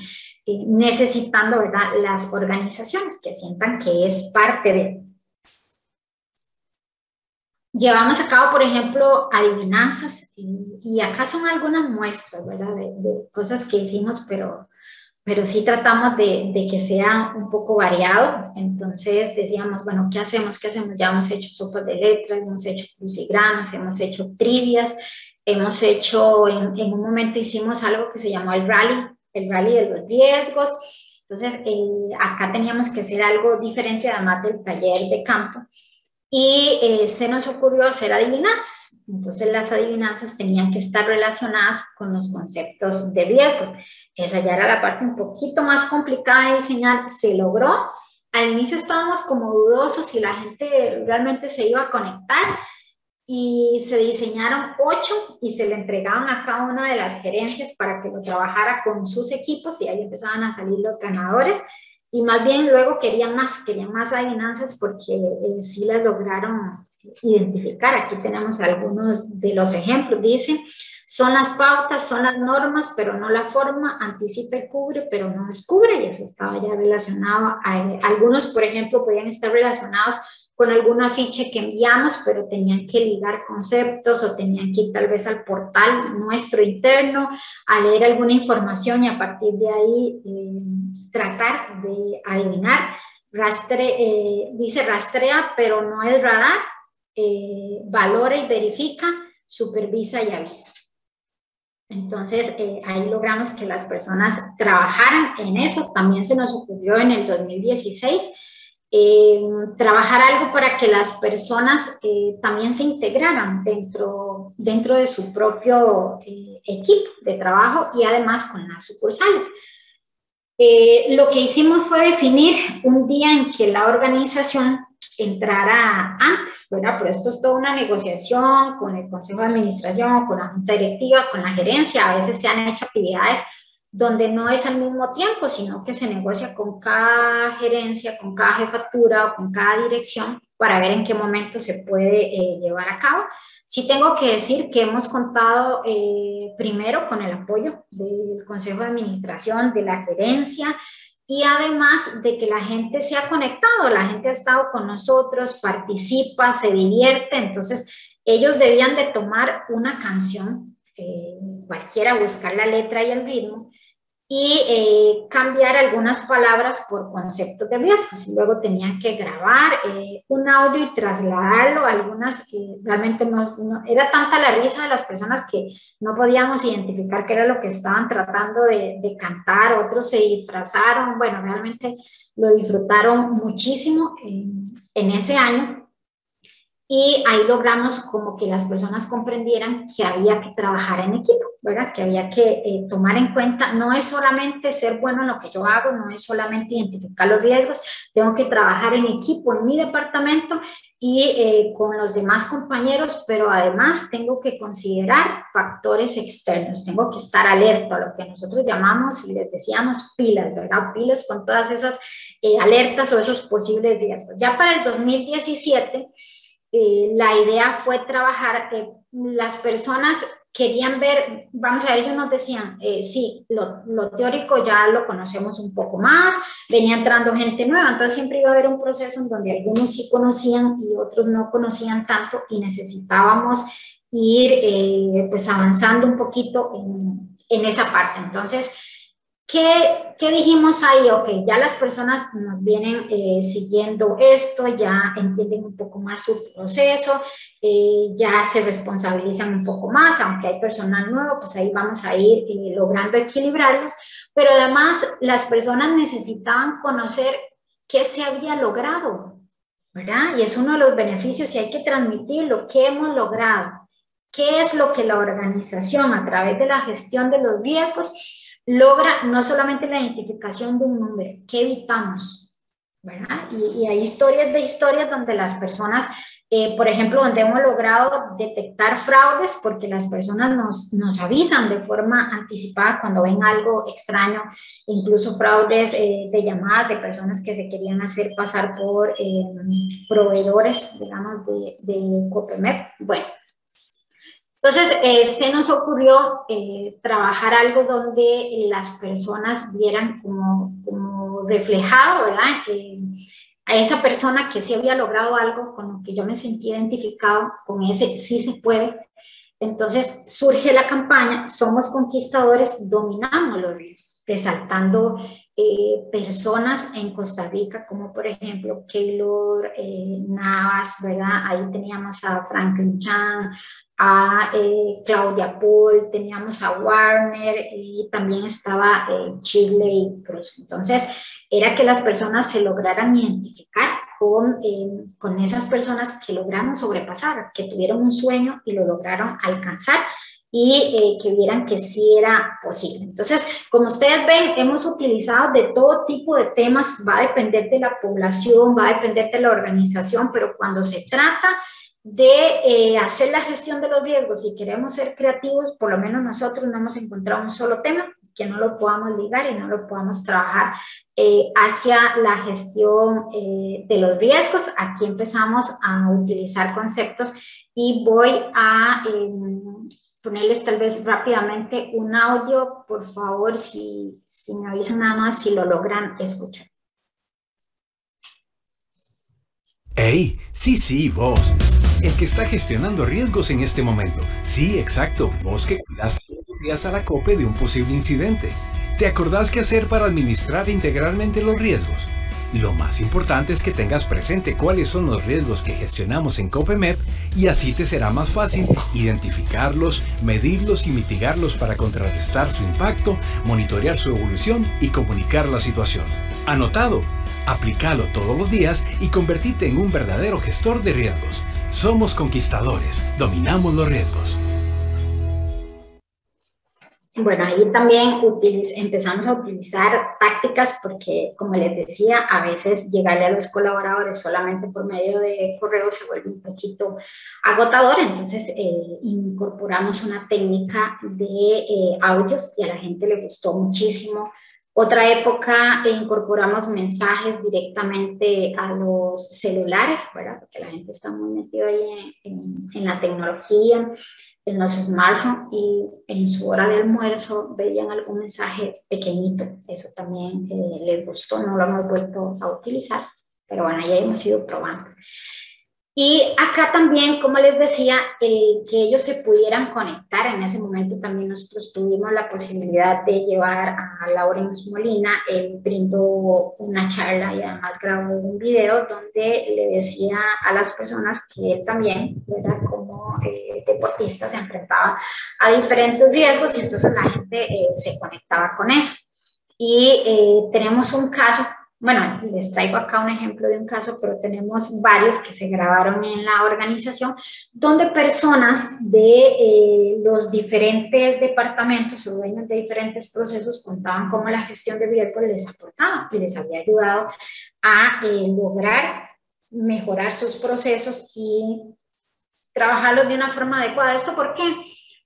necesitando, ¿verdad?, las organizaciones, que sientan que es parte de. Llevamos a cabo, por ejemplo, adivinanzas, y acá son algunas muestras, ¿verdad?, de cosas que hicimos, pero sí tratamos de que sea un poco variado. Entonces decíamos, bueno, ¿qué hacemos? ¿Qué hacemos? Ya hemos hecho sopas de letras, hemos hecho crucigramas, hemos hecho trivias, hemos hecho, en un momento hicimos algo que se llamó el rally de los riesgos. Entonces acá teníamos que hacer algo diferente además del taller de campo, y se nos ocurrió hacer adivinanzas. Entonces las adivinanzas tenían que estar relacionadas con los conceptos de riesgos. Esa ya era la parte un poquito más complicada de diseñar. Se logró. Al inicio estábamos como dudosos si la gente realmente se iba a conectar, y se diseñaron 8 y se le entregaban a cada una de las gerencias para que lo trabajara con sus equipos, y ahí empezaban a salir los ganadores. Y más bien luego querían más adivinanzas, porque sí las lograron identificar. Aquí tenemos algunos de los ejemplos. Dicen: son las pautas, son las normas, pero no la forma, anticipa y cubre, pero no descubre. Y eso estaba ya relacionado a algunos, por ejemplo, podían estar relacionados con algún afiche que enviamos, pero tenían que ligar conceptos, o tenían que ir tal vez al portal nuestro interno a leer alguna información, y a partir de ahí tratar de adivinar. Dice rastrea, pero no es radar, valora y verifica, supervisa y avisa. Entonces ahí logramos que las personas trabajaran en eso. También se nos ocurrió en el 2016 trabajar algo para que las personas también se integraran dentro de su propio equipo de trabajo, y además con las sucursales. Lo que hicimos fue definir un día en que la organización entrara antes, ¿verdad? Pero esto es toda una negociación con el Consejo de Administración, con la Junta Directiva, con la gerencia. A veces se han hecho actividades donde no es al mismo tiempo, sino que se negocia con cada gerencia, con cada jefatura o con cada dirección, para ver en qué momento se puede llevar a cabo. Sí tengo que decir que hemos contado primero con el apoyo del Consejo de Administración, de la gerencia, y además de que la gente se ha conectado, la gente ha estado con nosotros, participa, se divierte. Entonces ellos debían de tomar una canción, cualquiera, buscar la letra y el ritmo, y cambiar algunas palabras por conceptos de riesgos, y luego tenían que grabar un audio y trasladarlo a algunas. Realmente no, era tanta la risa de las personas que no podíamos identificar qué era lo que estaban tratando de cantar. Otros se disfrazaron. Bueno, realmente lo disfrutaron muchísimo en ese año. y ahí logramos como que las personas comprendieran que había que trabajar en equipo, ¿verdad? Que había que tomar en cuenta, no es solamente ser bueno en lo que yo hago, no es solamente identificar los riesgos, tengo que trabajar en equipo en mi departamento y con los demás compañeros, pero además tengo que considerar factores externos, tengo que estar alerta a lo que nosotros llamamos y les decíamos pilas, ¿verdad? Pilas con todas esas alertas o esos posibles riesgos. Ya para el 2017, la idea fue trabajar, las personas querían ver, vamos a ver, ellos nos decían, sí, lo teórico ya lo conocemos un poco más, venía entrando gente nueva, entonces siempre iba a haber un proceso en donde algunos sí conocían y otros no conocían tanto y necesitábamos ir pues avanzando un poquito en esa parte. Entonces, ¿qué dijimos ahí? Ok, ya las personas nos vienen siguiendo esto, ya entienden un poco más su proceso, ya se responsabilizan un poco más, aunque hay personal nuevo, pues ahí vamos a ir logrando equilibrarlos, pero además las personas necesitaban conocer qué se había logrado, ¿verdad? Y es uno de los beneficios y hay que transmitir lo que hemos logrado. ¿Qué es lo que la organización a través de la gestión de los riesgos logra? No solamente la identificación de un número, ¿qué evitamos? ¿Verdad? Y hay historias donde las personas, por ejemplo, donde hemos logrado detectar fraudes porque las personas nos avisan de forma anticipada cuando ven algo extraño, incluso fraudes de llamadas de personas que se querían hacer pasar por proveedores, digamos, de Copemep. Bueno, entonces, se nos ocurrió trabajar algo donde las personas vieran como reflejado, ¿verdad? A esa persona que sí había logrado algo con lo que yo me sentí identificado, con ese sí se puede. Entonces, surge la campaña Somos Conquistadores, Dominamos los Riesgos, resaltando personas en Costa Rica, como por ejemplo Keylor Navas, ¿verdad? Ahí teníamos a Franklin Chan, a Claudia Paul, teníamos a Warner y también estaba Shirley Cruz. Entonces, era que las personas se lograran identificar con esas personas que lograron sobrepasar, que tuvieron un sueño y lo lograron alcanzar y que vieran que sí era posible. Entonces, como ustedes ven, hemos utilizado de todo tipo de temas, va a depender de la población, va a depender de la organización, pero cuando se trata de hacer la gestión de los riesgos y queremos ser creativos, por lo menos nosotros no hemos encontrado un solo tema que no lo podamos ligar y no lo podamos trabajar hacia la gestión de los riesgos. Aquí empezamos a utilizar conceptos y voy a ponerles tal vez rápidamente un audio, por favor, si me avisan nada más si lo logran escuchar. ¡Hey! Sí, vos. El que está gestionando riesgos en este momento. Sí, exacto. Vos que cuidas todos los días a la COPE de un posible incidente. ¿Te acordás qué hacer para administrar integralmente los riesgos? Lo más importante es que tengas presente cuáles son los riesgos que gestionamos en Copemep y así te será más fácil identificarlos, medirlos y mitigarlos para contrarrestar su impacto, monitorear su evolución y comunicar la situación. ¿Anotado? Aplícalo todos los días y convertite en un verdadero gestor de riesgos. Somos conquistadores, dominamos los riesgos. Bueno, ahí también empezamos a utilizar tácticas porque, como les decía, a veces llegarle a los colaboradores solamente por medio de correo se vuelve un poquito agotador, entonces incorporamos una técnica de audios y a la gente le gustó muchísimo. Otra época incorporamos mensajes directamente a los celulares, ¿verdad? Porque la gente está muy metida ahí en la tecnología, en los smartphones y en su hora de almuerzo veían algún mensaje pequeñito. Eso también les gustó, no lo hemos vuelto a utilizar, pero bueno, ya hemos ido probando. Y acá también, como les decía, que ellos se pudieran conectar. En ese momento también nosotros tuvimos la posibilidad de llevar a Laurence Molina. Él brindó una charla y además grabó un video donde le decía a las personas que él también, ¿verdad?, como deportista se enfrentaba a diferentes riesgos y entonces la gente se conectaba con eso. Y tenemos un caso bueno, les traigo acá un ejemplo de un caso, pero tenemos varios que se grabaron en la organización, donde personas de los diferentes departamentos o dueños de diferentes procesos contaban cómo la gestión de riesgo les aportaba y les había ayudado a lograr mejorar sus procesos y trabajarlos de una forma adecuada. ¿Esto por qué?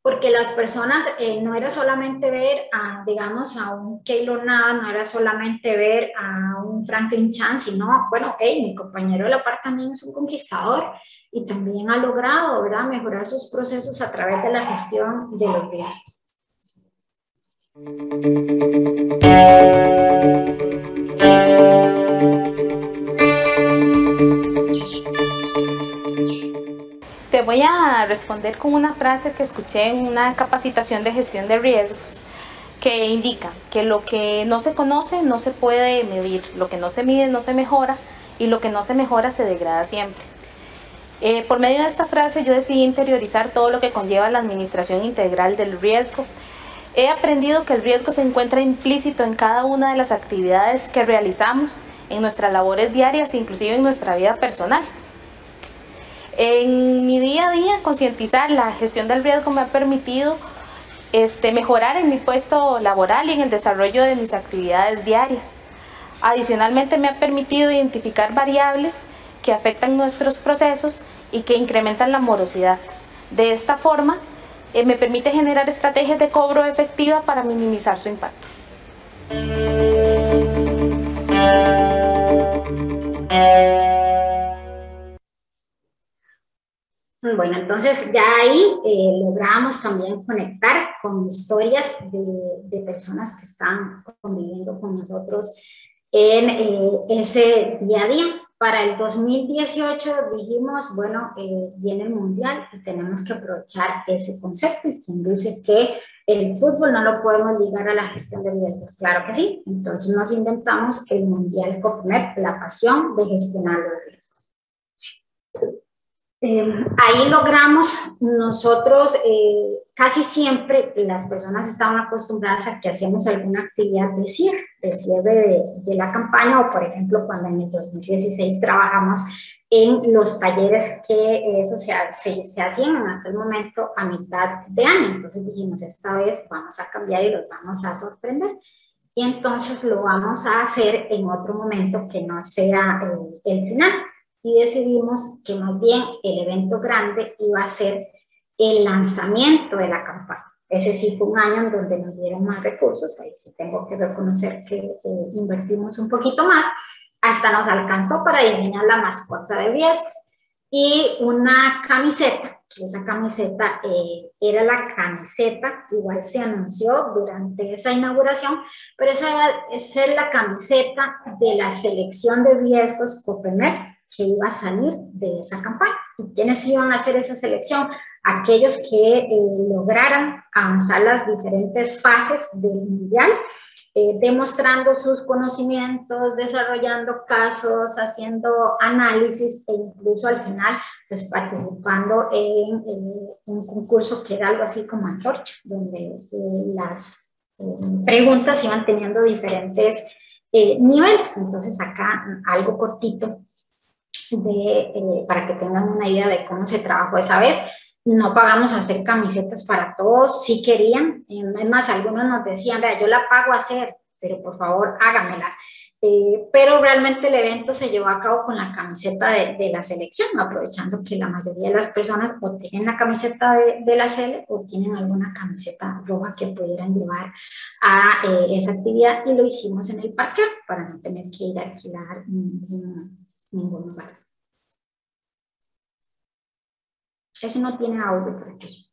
Porque las personas no era solamente ver a, digamos, a un Keylor Navas, no era solamente ver a un Franklin Chan, sino, bueno, hey, mi compañero de la par también es un conquistador y también ha logrado, ¿verdad?, mejorar sus procesos a través de la gestión de los riesgos. Te voy a responder con una frase que escuché en una capacitación de gestión de riesgos que indica que lo que no se conoce no se puede medir, lo que no se mide no se mejora y lo que no se mejora se degrada siempre. Por medio de esta frase yo decidí interiorizar todo lo que conlleva la administración integral del riesgo. He aprendido que el riesgo se encuentra implícito en cada una de las actividades que realizamos, en nuestras labores diarias, inclusive en nuestra vida personal. En mi día a día, concientizar la gestión del riesgo me ha permitido mejorar en mi puesto laboral y en el desarrollo de mis actividades diarias. Adicionalmente, me ha permitido identificar variables que afectan nuestros procesos y que incrementan la morosidad. De esta forma, me permite generar estrategias de cobro efectiva para minimizar su impacto. Bueno, entonces ya ahí logramos también conectar con historias de personas que están conviviendo con nosotros en ese día a día. Para el 2018 dijimos, bueno, viene el Mundial y tenemos que aprovechar ese concepto. Y quien dice que el fútbol no lo podemos ligar a la gestión de riesgos. Claro que sí. Entonces nos inventamos el Mundial COPMEP, la pasión de gestionar los riesgos. Ahí logramos nosotros, casi siempre las personas estaban acostumbradas a que hacíamos alguna actividad de cierre de la campaña, o por ejemplo cuando en el 2016 trabajamos en los talleres que eso se hacían en aquel momento a mitad de año. Entonces dijimos, esta vez vamos a cambiar y los vamos a sorprender. Y entonces lo vamos a hacer en otro momento que no sea el final. Y decidimos que más bien el evento grande iba a ser el lanzamiento de la campaña. Ese sí fue un año en donde nos dieron más recursos, ahí sí tengo que reconocer que invertimos un poquito más, hasta nos alcanzó para diseñar la mascota de riesgos y una camiseta, que esa camiseta era la camiseta, igual se anunció durante esa inauguración, pero esa es la camiseta de la selección de riesgos COPEMER, que iba a salir de esa campaña. ¿Y quiénes iban a hacer esa selección? Aquellos que lograran avanzar las diferentes fases del mundial, demostrando sus conocimientos, desarrollando casos, haciendo análisis e incluso al final pues, participando en un concurso que era algo así como Antorcha, donde las preguntas iban teniendo diferentes niveles. Entonces acá algo cortito para que tengan una idea de cómo se trabajó esa vez. No pagamos a hacer camisetas para todos, si querían, es más, algunos nos decían, vea, yo la pago a hacer, pero por favor hágamela. Pero realmente el evento se llevó a cabo con la camiseta de la selección, aprovechando que la mayoría de las personas o tienen la camiseta de la Sele o tienen alguna camiseta roja que pudieran llevar a esa actividad, y lo hicimos en el parque para no tener que ir a alquilar ningún lugar. Ese no tiene audio por aquí.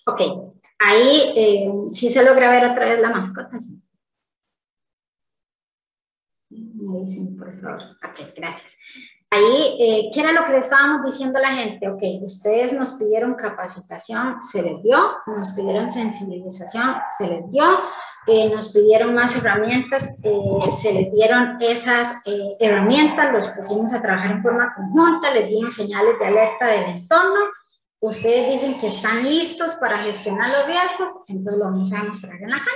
Ok, ahí sí se logra ver otra vez la mascota. Me dicen, por favor. Ok, gracias. Ahí, ¿qué era lo que le estábamos diciendo a la gente? Ok, ustedes nos pidieron capacitación, se les dio, nos pidieron sensibilización, se les dio, nos pidieron más herramientas, se les dieron esas herramientas, los pusimos a trabajar en forma conjunta, les dimos señales de alerta del entorno, ustedes dicen que están listos para gestionar los riesgos, entonces lo vamos a demostrar en la cancha.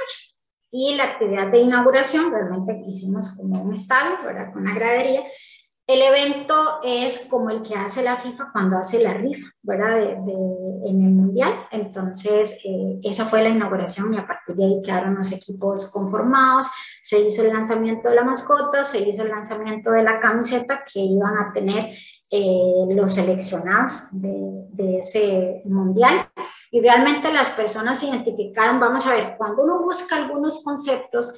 Y la actividad de inauguración, realmente hicimos como un estadio, ¿verdad? Con una gradería. El evento es como el que hace la FIFA cuando hace la rifa, ¿verdad? En el Mundial. Entonces, esa fue la inauguración y a partir de ahí quedaron los equipos conformados. Se hizo el lanzamiento de la mascota, se hizo el lanzamiento de la camiseta que iban a tener los seleccionados de ese Mundial. Y realmente las personas se identificaron, vamos a ver, cuando uno busca algunos conceptos,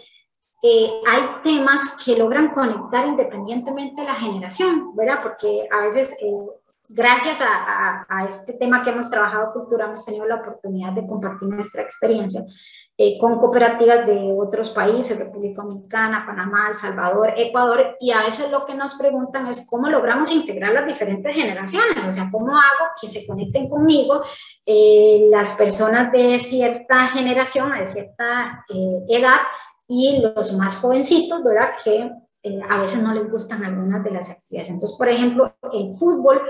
hay temas que logran conectar independientemente de la generación, ¿verdad? Porque a veces, gracias a este tema que hemos trabajado, cultura, hemos tenido la oportunidad de compartir nuestra experiencia con cooperativas de otros países, República Dominicana, Panamá, El Salvador, Ecuador, y a veces lo que nos preguntan es cómo logramos integrar las diferentes generaciones, o sea, cómo hago que se conecten conmigo las personas de cierta generación, de cierta edad, y los más jovencitos, ¿verdad? Que a veces no les gustan algunas de las actividades. Entonces, por ejemplo, el fútbol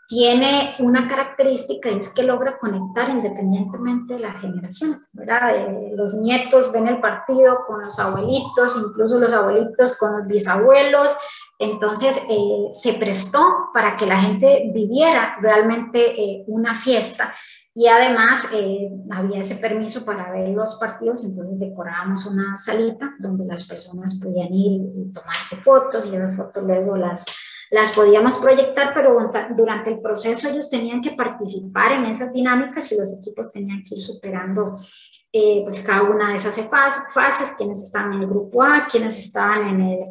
tiene una característica y es que logra conectar independientemente de las generaciones, ¿verdad? Los nietos ven el partido con los abuelitos, incluso los abuelitos con los bisabuelos. Entonces, se prestó para que la gente viviera realmente una fiesta. Y además había ese permiso para ver los partidos, entonces decorábamos una salita donde las personas podían ir y tomarse fotos y esas fotos luego las podíamos proyectar, pero durante el proceso ellos tenían que participar en esas dinámicas y los equipos tenían que ir superando pues cada una de esas fases, quienes estaban en el grupo A, quienes estaban en el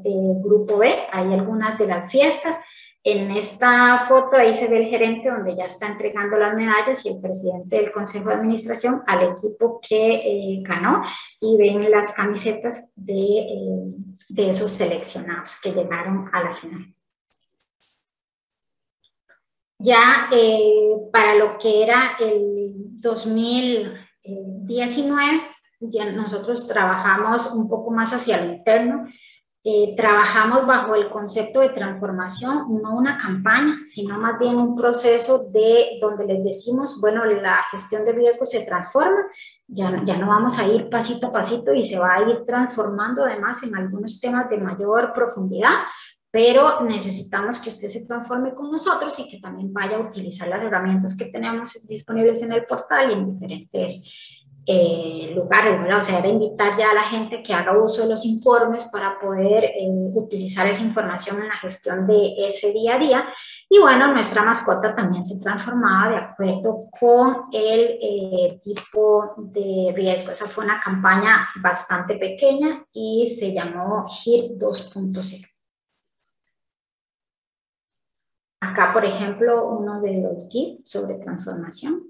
grupo B, hay algunas de las fiestas. En esta foto ahí se ve el gerente donde ya está entregando las medallas y el presidente del Consejo de Administración al equipo que ganó y ven las camisetas de esos seleccionados que llegaron a la final. Ya para lo que era el 2019, ya nosotros trabajamos un poco más hacia lo interno. Trabajamos bajo el concepto de transformación, no una campaña, sino más bien un proceso donde les decimos, bueno, la gestión de riesgos se transforma, ya no vamos a ir pasito a pasito y se va a ir transformando además en algunos temas de mayor profundidad, pero necesitamos que usted se transforme con nosotros y que también vaya a utilizar las herramientas que tenemos disponibles en el portal y en diferentes lugares, ¿verdad? O sea, de invitar ya a la gente que haga uso de los informes para poder utilizar esa información en la gestión de ese día a día. Y bueno, nuestra mascota también se transformaba de acuerdo con el tipo de riesgo. Esa fue una campaña bastante pequeña y se llamó HIR 2.0. Acá, por ejemplo, uno de los GIF sobre transformación.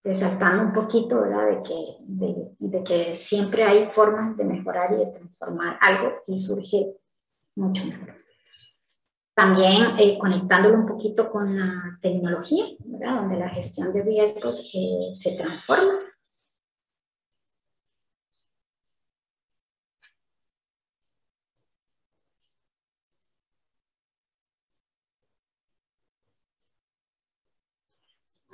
Resaltando un poquito, ¿verdad? De que siempre hay formas de mejorar y de transformar algo y surge mucho mejor. También conectándolo un poquito con la tecnología, ¿verdad? Donde la gestión de riesgos se transforma.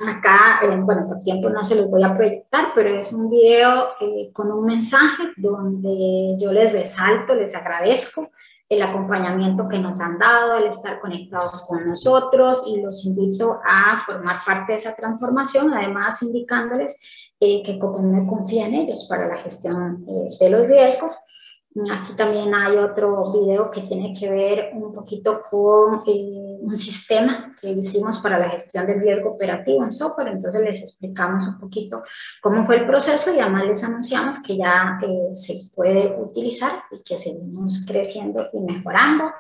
Acá, bueno, por tiempo no se los voy a proyectar, pero es un video con un mensaje donde yo les resalto, les agradezco el acompañamiento que nos han dado, el estar conectados con nosotros y los invito a formar parte de esa transformación, además indicándoles que Copom confía en ellos para la gestión de los riesgos. Aquí también hay otro video que tiene que ver un poquito con un sistema que hicimos para la gestión del riesgo operativo en software, entonces les explicamos un poquito cómo fue el proceso y además les anunciamos que ya se puede utilizar y que seguimos creciendo y mejorando.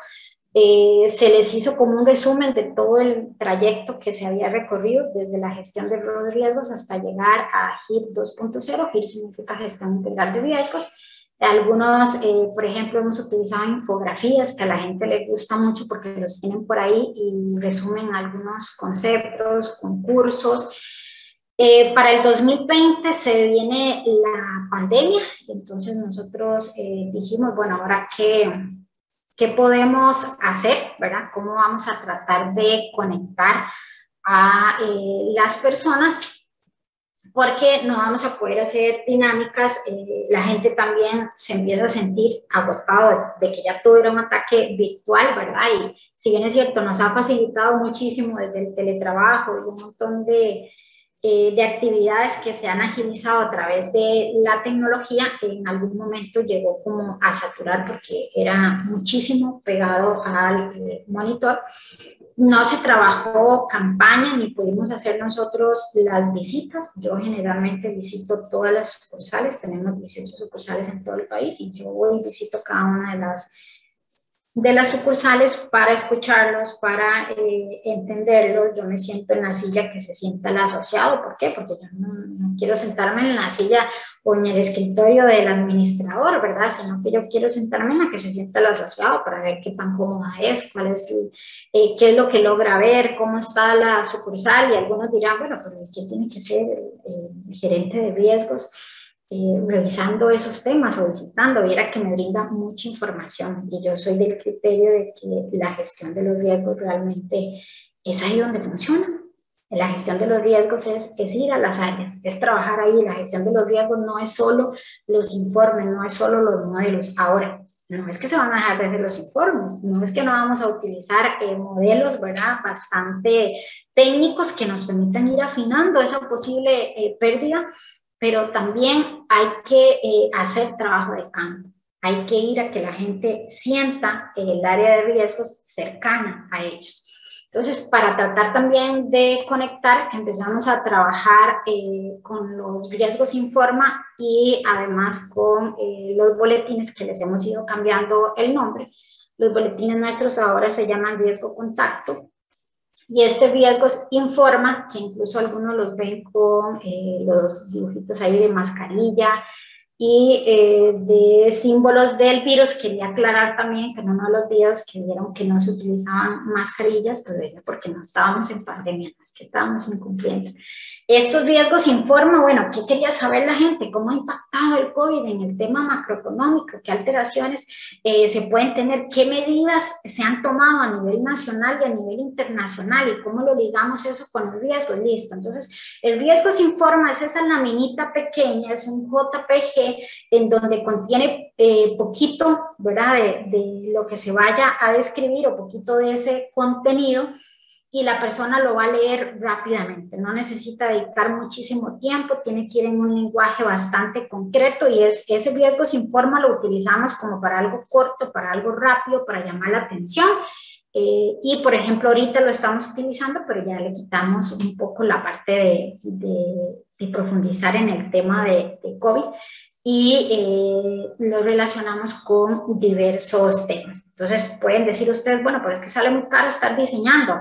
Se les hizo como un resumen de todo el trayecto que se había recorrido desde la gestión de los riesgos hasta llegar a GIR 2.0. GIR significa gestión integral de riesgos. Algunos, por ejemplo, hemos utilizado infografías que a la gente le gusta mucho porque los tienen por ahí y resumen algunos conceptos, concursos. Para el 2020 se viene la pandemia, y entonces nosotros dijimos, bueno, ahora qué podemos hacer, ¿verdad? ¿Cómo vamos a tratar de conectar a las personas? Porque no vamos a poder hacer dinámicas, la gente también se empieza a sentir agotado de que ya tuviera un ataque virtual, ¿verdad? Y si bien es cierto, nos ha facilitado muchísimo desde el teletrabajo y un montón de actividades que se han agilizado a través de la tecnología, que en algún momento llegó como a saturar porque era muchísimo pegado al monitor. No se trabajó campaña ni pudimos hacer nosotros las visitas. Yo generalmente visito todas las sucursales, tenemos 18 sucursales en todo el país y yo voy y visito cada una de las sucursales para escucharlos, para entenderlos. Yo me siento en la silla que se sienta el asociado. ¿Por qué? Porque yo no quiero sentarme en la silla o en el escritorio del administrador, ¿verdad? Sino que yo quiero sentarme en la que se sienta el asociado para ver qué tan cómoda es, cuál es qué es lo que logra ver, cómo está la sucursal. Y algunos dirán, bueno, pero ¿qué tiene que ser el gerente de riesgos? Revisando esos temas o visitando, viera que me brinda mucha información y yo soy del criterio de que la gestión de los riesgos realmente es ahí donde funciona. La gestión de los riesgos es ir a las áreas, es trabajar ahí. La gestión de los riesgos no es solo los informes, no es solo los modelos. Ahora, no es que se van a dejar de hacer los informes, no es que no vamos a utilizar modelos, ¿verdad?, bastante técnicos que nos permitan ir afinando esa posible pérdida, pero también hay que hacer trabajo de campo. Hay que ir a que la gente sienta el área de riesgos cercana a ellos. Entonces, para tratar también de conectar, empezamos a trabajar con los riesgos Informa y además con los boletines que les hemos ido cambiando el nombre. Los boletines nuestros ahora se llaman Riesgo Contacto. Y este riesgos Informa, que incluso algunos los ven con los dibujitos ahí de mascarilla y de símbolos del virus. Quería aclarar también que en uno de los videos que vieron que no se utilizaban mascarillas, pero era porque no estábamos en pandemia, no es que estábamos incumpliendo. Estos riesgos Informa, bueno, ¿qué quería saber la gente? ¿Cómo ha impactado el COVID en el tema macroeconómico? ¿Qué alteraciones se pueden tener? ¿Qué medidas se han tomado a nivel nacional y a nivel internacional? ¿Y cómo lo ligamos eso con los riesgos? Listo. Entonces, el riesgos Informa es esa laminita pequeña, es un JPG en donde contiene poquito, ¿verdad?, de lo que se vaya a describir o poquito de ese contenido, y la persona lo va a leer rápidamente, no necesita dedicar muchísimo tiempo, tiene que ir en un lenguaje bastante concreto, y ese riesgos Informa lo utilizamos como para algo corto, para algo rápido, para llamar la atención. Y por ejemplo ahorita lo estamos utilizando, pero ya le quitamos un poco la parte de profundizar en el tema de COVID y lo relacionamos con diversos temas. Entonces pueden decir ustedes, bueno, pero es que sale muy caro estar diseñando.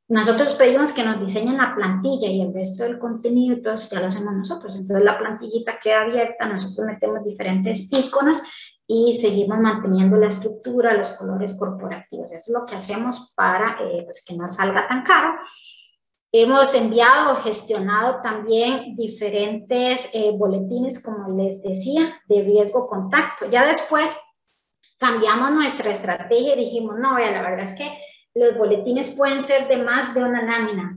Nosotros pedimos que nos diseñen la plantilla y el resto del contenido y todo eso ya lo hacemos nosotros. Entonces la plantillita queda abierta, nosotros metemos diferentes iconos y seguimos manteniendo la estructura, los colores corporativos. Eso es lo que hacemos para pues que no salga tan caro. Hemos enviado o gestionado también diferentes boletines, como les decía, de riesgo contacto. Ya después cambiamos nuestra estrategia y dijimos, no, vea, la verdad es que los boletines pueden ser de más de una lámina,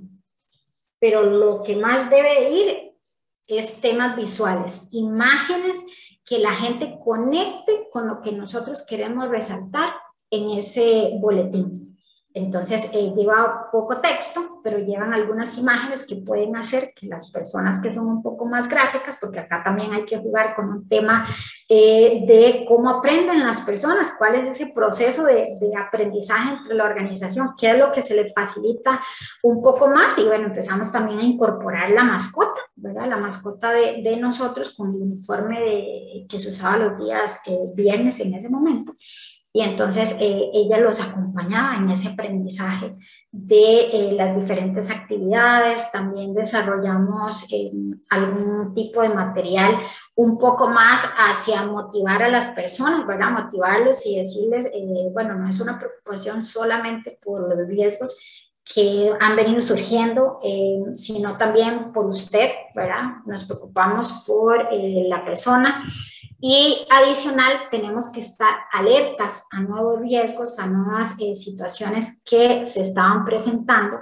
pero lo que más debe ir es temas visuales, imágenes que la gente conecte con lo que nosotros queremos resaltar en ese boletín. Entonces, lleva poco texto, pero llevan algunas imágenes que pueden hacer que las personas que son un poco más gráficas, porque acá también hay que jugar con un tema de cómo aprenden las personas, cuál es ese proceso de aprendizaje entre la organización, qué es lo que se les facilita un poco más. Y bueno, empezamos también a incorporar la mascota, ¿verdad? La mascota de nosotros con el uniforme que se usaba los días viernes en ese momento. y entonces ella los acompañaba en ese aprendizaje de las diferentes actividades. También desarrollamos algún tipo de material un poco más hacia motivar a las personas, ¿verdad? Motivarlos y decirles, bueno, no es una preocupación solamente por los riesgos que han venido surgiendo, sino también por usted, ¿verdad? Nos preocupamos por la persona. Y adicional, tenemos que estar alertas a nuevos riesgos, a nuevas situaciones que se estaban presentando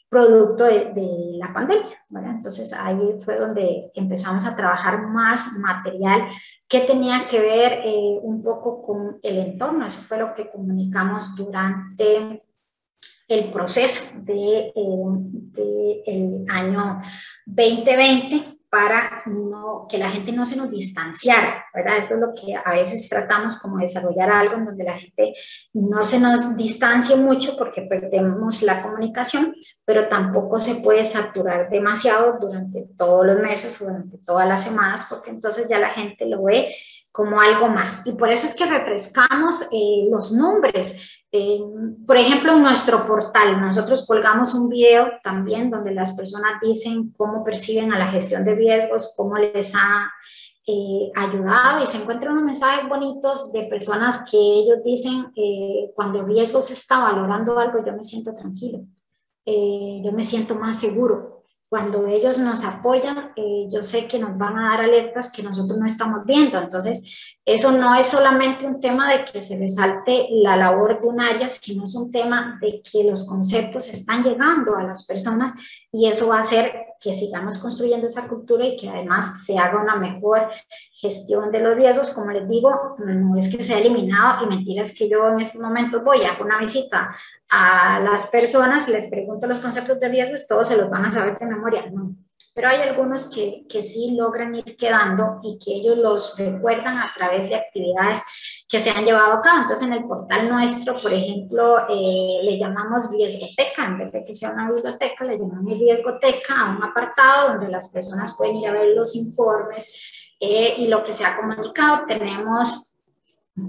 producto de la pandemia, ¿verdad? Entonces ahí fue donde empezamos a trabajar más material que tenía que ver un poco con el entorno. Eso fue lo que comunicamos durante el proceso del año 2020 para que la gente no se nos distanciara, ¿verdad? Eso es lo que a veces tratamos, como desarrollar algo en donde la gente no se nos distancie mucho porque perdemos la comunicación, pero tampoco se puede saturar demasiado durante todos los meses o durante todas las semanas, porque entonces ya la gente lo ve como algo más. Y por eso es que refrescamos los nombres. Por ejemplo, en nuestro portal, nosotros colgamos un video también donde las personas dicen cómo perciben a la gestión de riesgos, cómo les ha ayudado, y se encuentran unos mensajes bonitos de personas que ellos dicen, cuando riesgos está valorando algo, yo me siento tranquilo, yo me siento más seguro. Cuando ellos nos apoyan, yo sé que nos van a dar alertas que nosotros no estamos viendo. Entonces, eso no es solamente un tema de que se resalte la labor de un área, sino es un tema de que los conceptos están llegando a las personas, y eso va a hacer que sigamos construyendo esa cultura y que además se haga una mejor gestión de los riesgos. Como les digo, no es que se ha eliminado, y mentira es que yo en este momento voy a hacer una visita a las personas, les pregunto los conceptos de riesgos, todos se los van a saber de memoria, no. Pero hay algunos que sí logran ir quedando y que ellos los recuerdan a través de actividades que se han llevado a cabo. Entonces, en el portal nuestro, por ejemplo, le llamamos riesgoteca. En vez de que sea una biblioteca, le llamamos riesgoteca a un apartado donde las personas pueden ir a ver los informes y lo que se ha comunicado. Tenemos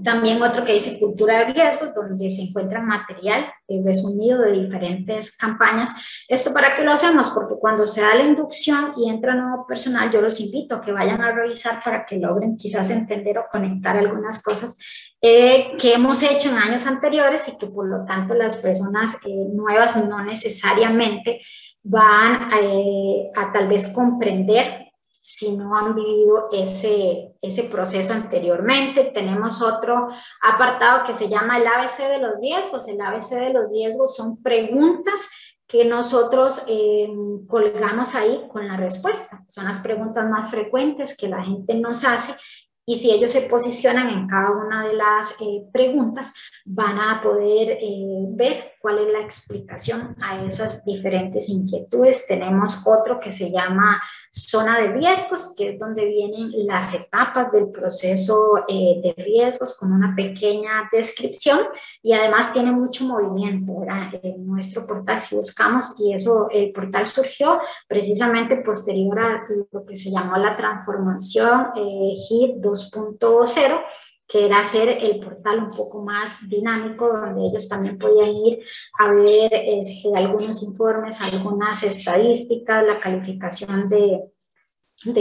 también otro que dice cultura de riesgos, donde se encuentra material resumido de diferentes campañas. ¿Esto para qué lo hacemos? Porque cuando se da la inducción y entra nuevo personal, yo los invito a que vayan a revisar para que logren quizás entender o conectar algunas cosas que hemos hecho en años anteriores, y que por lo tanto las personas nuevas no necesariamente van a tal vez comprender si no han vivido ese proceso anteriormente. Tenemos otro apartado que se llama el ABC de los riesgos. El ABC de los riesgos son preguntas que nosotros colgamos ahí con la respuesta. Son las preguntas más frecuentes que la gente nos hace, y si ellos se posicionan en cada una de las preguntas, van a poder ver cuál es la explicación a esas diferentes inquietudes. Tenemos otro que se llama zona de riesgos, que es donde vienen las etapas del proceso de riesgos con una pequeña descripción, y además tiene mucho movimiento, ¿verdad? En nuestro portal, si buscamos, y eso, el portal surgió precisamente posterior a lo que se llamó la transformación HIT 2.0, que era hacer el portal un poco más dinámico, donde ellos también podían ir a ver algunos informes, algunas estadísticas, la calificación de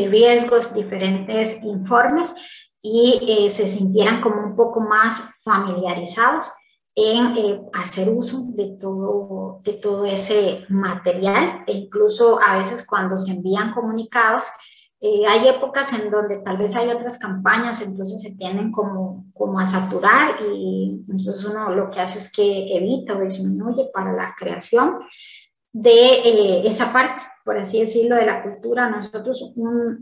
riesgos, diferentes informes, y se sintieran como un poco más familiarizados en hacer uso de todo ese material. E incluso a veces cuando se envían comunicados, hay épocas en donde tal vez hay otras campañas, entonces se tienden como a saturar, y entonces uno lo que hace es que evita o disminuye para la creación de esa parte, por así decirlo, de la cultura. Nosotros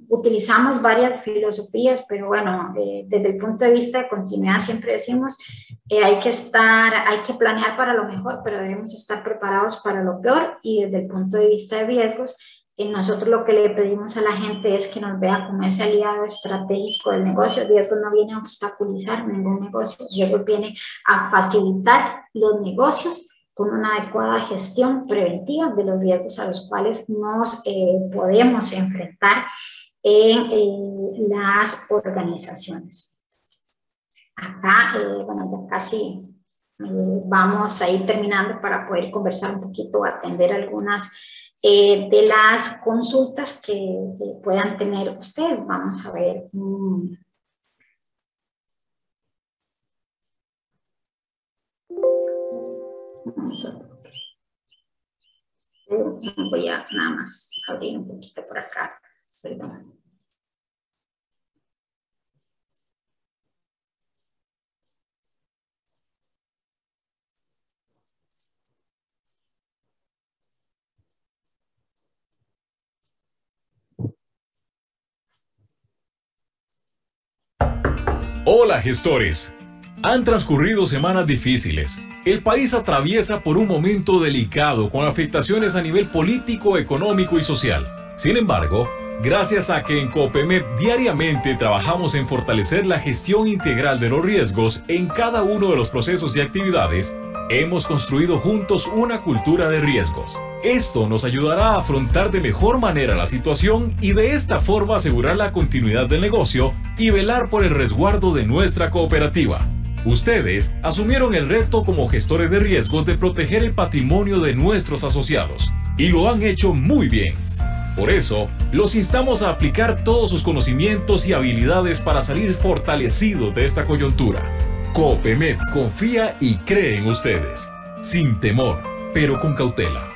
utilizamos varias filosofías, pero bueno, desde el punto de vista de continuidad siempre decimos hay que planear para lo mejor, pero debemos estar preparados para lo peor. Y desde el punto de vista de riesgos, nosotros lo que le pedimos a la gente es que nos vea como ese aliado estratégico del negocio. El riesgo no viene a obstaculizar ningún negocio, el riesgo viene a facilitar los negocios con una adecuada gestión preventiva de los riesgos a los cuales nos podemos enfrentar en las organizaciones. acá, bueno, ya casi vamos a ir terminando para poder conversar un poquito, atender algunas de las consultas que puedan tener ustedes. Vamos a ver. Voy a nada más abrir un poquito por acá. Perdón. Hola, gestores. Han transcurrido semanas difíciles. El país atraviesa por un momento delicado con afectaciones a nivel político, económico y social. Sin embargo, gracias a que en COPEMEP diariamente trabajamos en fortalecer la gestión integral de los riesgos en cada uno de los procesos y actividades, hemos construido juntos una cultura de riesgos. Esto nos ayudará a afrontar de mejor manera la situación y de esta forma asegurar la continuidad del negocio y velar por el resguardo de nuestra cooperativa. Ustedes asumieron el reto como gestores de riesgos de proteger el patrimonio de nuestros asociados y lo han hecho muy bien. Por eso, los instamos a aplicar todos sus conocimientos y habilidades para salir fortalecidos de esta coyuntura. COPEMEP confía y cree en ustedes, sin temor, pero con cautela.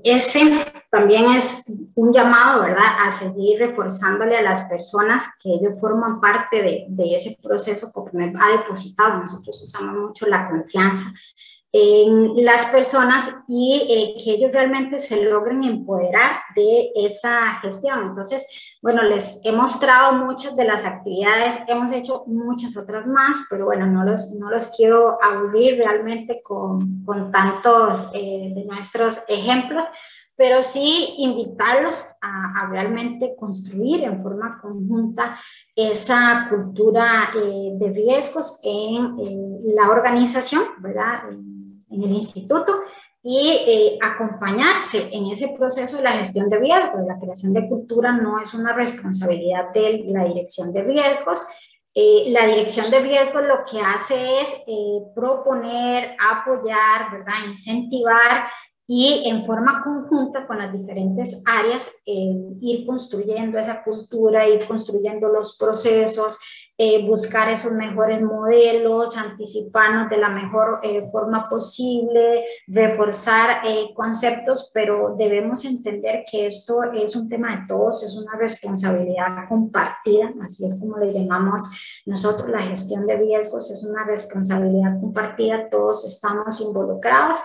Ese también es un llamado, ¿verdad?, a seguir reforzándole a las personas que ellos forman parte de ese proceso que me ha depositado. Nosotros usamos mucho la confianza en las personas y que ellos realmente se logren empoderar de esa gestión. Entonces, bueno, les he mostrado muchas de las actividades, hemos hecho muchas otras más, pero bueno, no los quiero aburrir realmente con tantos de nuestros ejemplos, pero sí invitarlos a realmente construir en forma conjunta esa cultura de riesgos en la organización, ¿verdad?, en el instituto, y acompañarse en ese proceso de la gestión de riesgos. La creación de cultura no es una responsabilidad de la dirección de riesgos. La dirección de riesgos lo que hace es proponer, apoyar, ¿verdad?, incentivar y en forma conjunta con las diferentes áreas ir construyendo esa cultura, ir construyendo los procesos, buscar esos mejores modelos, anticiparnos de la mejor forma posible, reforzar conceptos, pero debemos entender que esto es un tema de todos, es una responsabilidad compartida, así es como le llamamos nosotros. La gestión de riesgos es una responsabilidad compartida, todos estamos involucrados.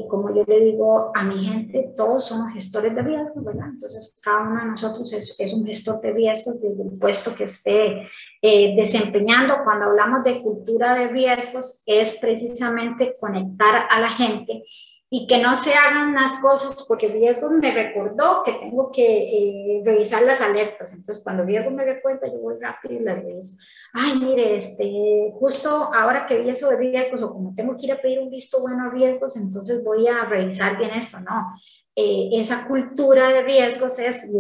Como yo le digo a mi gente, todos somos gestores de riesgos, ¿verdad? Entonces, cada uno de nosotros es un gestor de riesgos desde el puesto que esté desempeñando. Cuando hablamos de cultura de riesgos, es precisamente conectar a la gente y que no se hagan las cosas porque riesgos me recordó que tengo que revisar las alertas. Entonces, cuando riesgos me recuerda, yo voy rápido y las reviso. Ay, mire, justo ahora que vi eso de riesgos, o como tengo que ir a pedir un visto bueno a riesgos, entonces voy a revisar bien esto. No, esa cultura de riesgos es,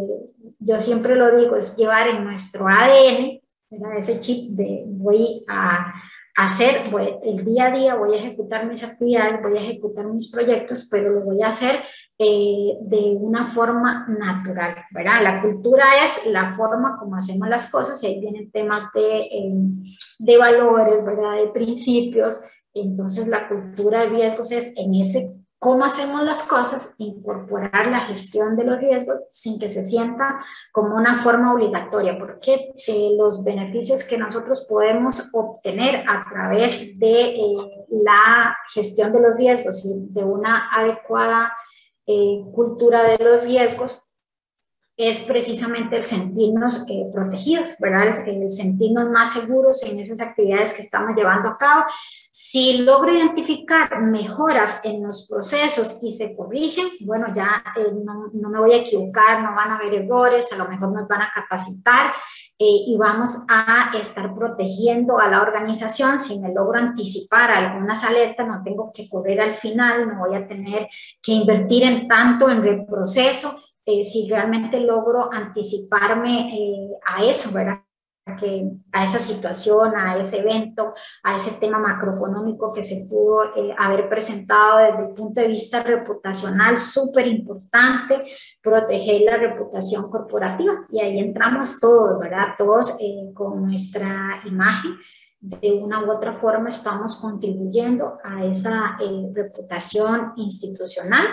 yo siempre lo digo, es llevar en nuestro ADN, ¿verdad?, ese chip de voy a hacer, el día a día voy a ejecutar mis actividades, voy a ejecutar mis proyectos, pero lo voy a hacer de una forma natural, ¿verdad? La cultura es la forma como hacemos las cosas y ahí vienen temas de valores, ¿verdad?, de principios. Entonces la cultura de riesgos es en ese cómo hacemos las cosas, incorporar la gestión de los riesgos sin que se sienta como una forma obligatoria, porque los beneficios que nosotros podemos obtener a través de la gestión de los riesgos y de una adecuada cultura de los riesgos es precisamente el sentirnos protegidos, ¿verdad? El sentirnos más seguros en esas actividades que estamos llevando a cabo. Si logro identificar mejoras en los procesos y se corrigen, bueno, ya no me voy a equivocar, no van a haber errores, a lo mejor nos van a capacitar y vamos a estar protegiendo a la organización. Si me logro anticipar algunas alertas, no tengo que correr al final, no voy a tener que invertir en tanto en el proceso. Si realmente logro anticiparme a eso, ¿verdad? A esa situación, a ese evento, a ese tema macroeconómico que se pudo haber presentado desde el punto de vista reputacional, súper importante, proteger la reputación corporativa. Y ahí entramos todos, ¿verdad? Todos con nuestra imagen. De una u otra forma estamos contribuyendo a esa reputación institucional.